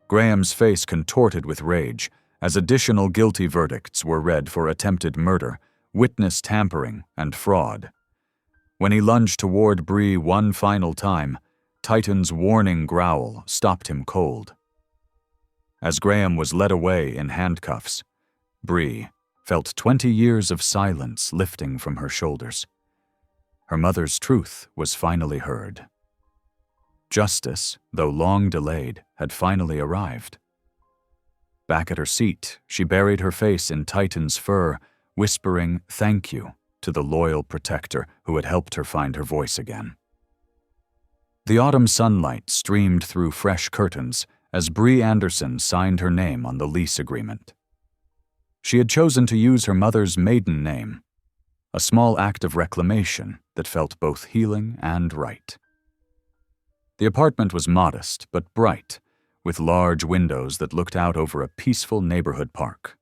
Graham's face contorted with rage as additional guilty verdicts were read for attempted murder, witness tampering, and fraud. When he lunged toward Bree one final time, Titan's warning growl stopped him cold. As Graham was led away in handcuffs, Bree felt 20 years of silence lifting from her shoulders. Her mother's truth was finally heard. Justice, though long delayed, had finally arrived. Back at her seat, she buried her face in Titan's fur, whispering thank you to the loyal protector who had helped her find her voice again. The autumn sunlight streamed through fresh curtains as Bree Anderson signed her name on the lease agreement. She had chosen to use her mother's maiden name, a small act of reclamation that felt both healing and right. The apartment was modest but bright, with large windows that looked out over a peaceful neighborhood park.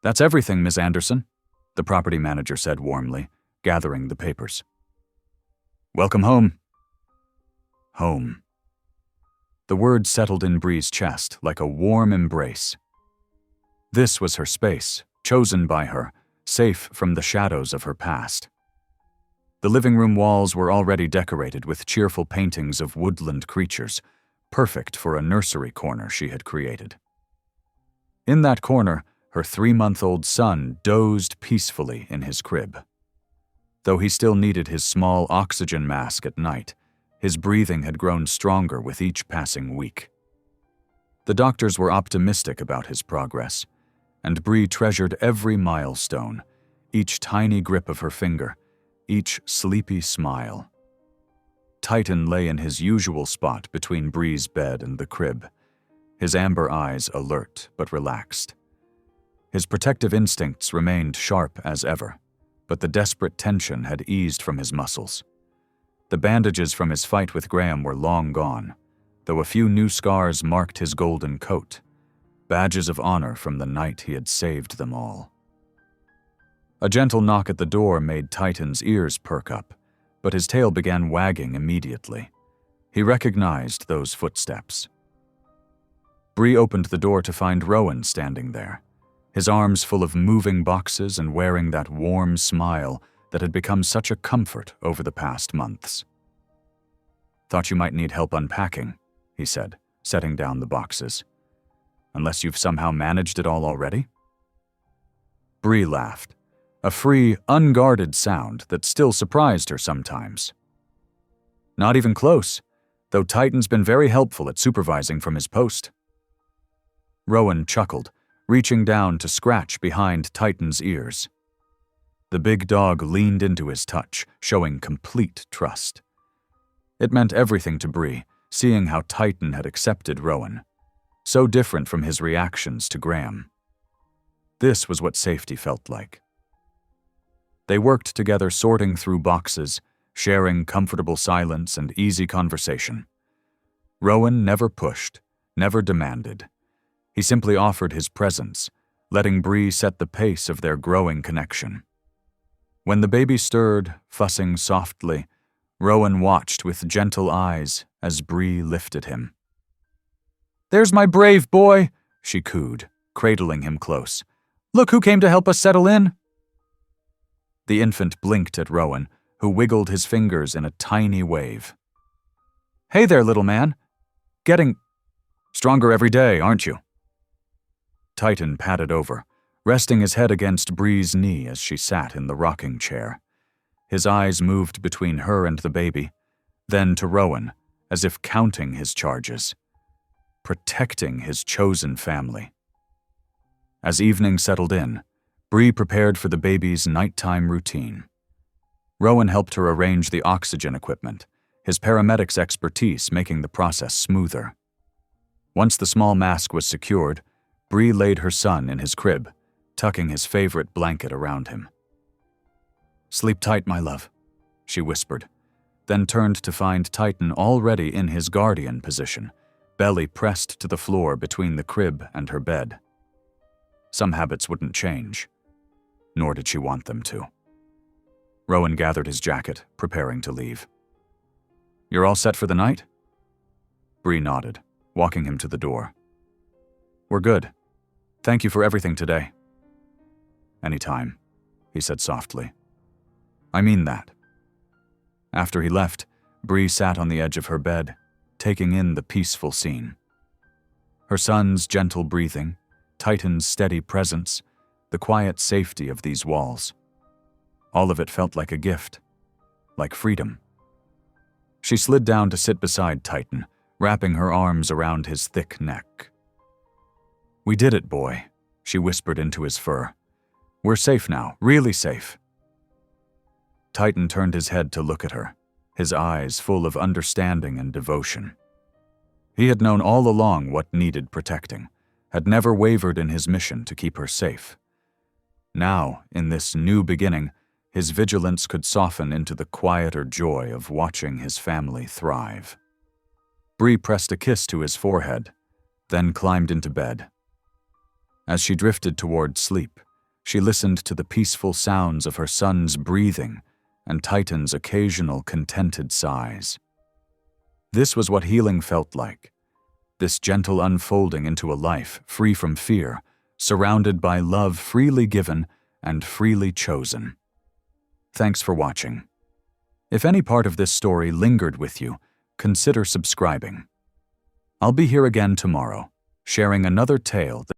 "That's everything, Miss Anderson," the property manager said warmly, gathering the papers. "Welcome home." Home. The word settled in Bree's chest like a warm embrace. This was her space, chosen by her, safe from the shadows of her past. The living room walls were already decorated with cheerful paintings of woodland creatures, perfect for a nursery corner she had created. In that corner, her 3-month-old son dozed peacefully in his crib. Though he still needed his small oxygen mask at night, his breathing had grown stronger with each passing week. The doctors were optimistic about his progress, and Bree treasured every milestone, each tiny grip of her finger, each sleepy smile. Titan lay in his usual spot between Bree's bed and the crib, his amber eyes alert but relaxed. His protective instincts remained sharp as ever, but the desperate tension had eased from his muscles. The bandages from his fight with Graham were long gone, though a few new scars marked his golden coat, badges of honor from the night he had saved them all. A gentle knock at the door made Titan's ears perk up, but his tail began wagging immediately. He recognized those footsteps. Bree opened the door to find Rowan standing there, his arms full of moving boxes and wearing that warm smile that had become such a comfort over the past months. "Thought you might need help unpacking," he said, setting down the boxes. "Unless you've somehow managed it all already?" Bree laughed, a free, unguarded sound that still surprised her sometimes. "Not even close, though Titan's been very helpful at supervising from his post." Rowan chuckled, reaching down to scratch behind Titan's ears. The big dog leaned into his touch, showing complete trust. It meant everything to Bree, seeing how Titan had accepted Rowan, so different from his reactions to Graham. This was what safety felt like. They worked together, sorting through boxes, sharing comfortable silence and easy conversation. Rowan never pushed, never demanded. He simply offered his presence, letting Bree set the pace of their growing connection. When the baby stirred, fussing softly, Rowan watched with gentle eyes as Bree lifted him. "There's my brave boy," she cooed, cradling him close. "Look who came to help us settle in." The infant blinked at Rowan, who wiggled his fingers in a tiny wave. "Hey there, little man. Getting stronger every day, aren't you?" Titan patted over, resting his head against Bree's knee as she sat in the rocking chair. His eyes moved between her and the baby, then to Rowan, as if counting his charges, protecting his chosen family. As evening settled in, Bree prepared for the baby's nighttime routine. Rowan helped her arrange the oxygen equipment, his paramedic's expertise making the process smoother. Once the small mask was secured, Bree laid her son in his crib, tucking his favorite blanket around him. "Sleep tight, my love," she whispered, then turned to find Titan already in his guardian position, belly pressed to the floor between the crib and her bed. Some habits wouldn't change, nor did she want them to. Rowan gathered his jacket, preparing to leave. You're all set for the night? Bree nodded, walking him to the door. We're good. Thank you for everything today. Anytime, he said softly. I mean that. After he left, Bree sat on the edge of her bed, taking in the peaceful scene. Her son's gentle breathing, Titan's steady presence, the quiet safety of these walls. All of it felt like a gift, like freedom. She slid down to sit beside Titan, wrapping her arms around his thick neck. We did it, boy, she whispered into his fur. We're safe now, really safe. Titan turned his head to look at her, his eyes full of understanding and devotion. He had known all along what needed protecting, had never wavered in his mission to keep her safe. Now, in this new beginning, his vigilance could soften into the quieter joy of watching his family thrive. Bree pressed a kiss to his forehead, then climbed into bed. As she drifted toward sleep, she listened to the peaceful sounds of her son's breathing and Titan's occasional contented sighs. This was what healing felt like, this gentle unfolding into a life free from fear, surrounded by love freely given and freely chosen. Thanks for watching. If any part of this story lingered with you, consider subscribing. I'll be here again tomorrow, sharing another tale that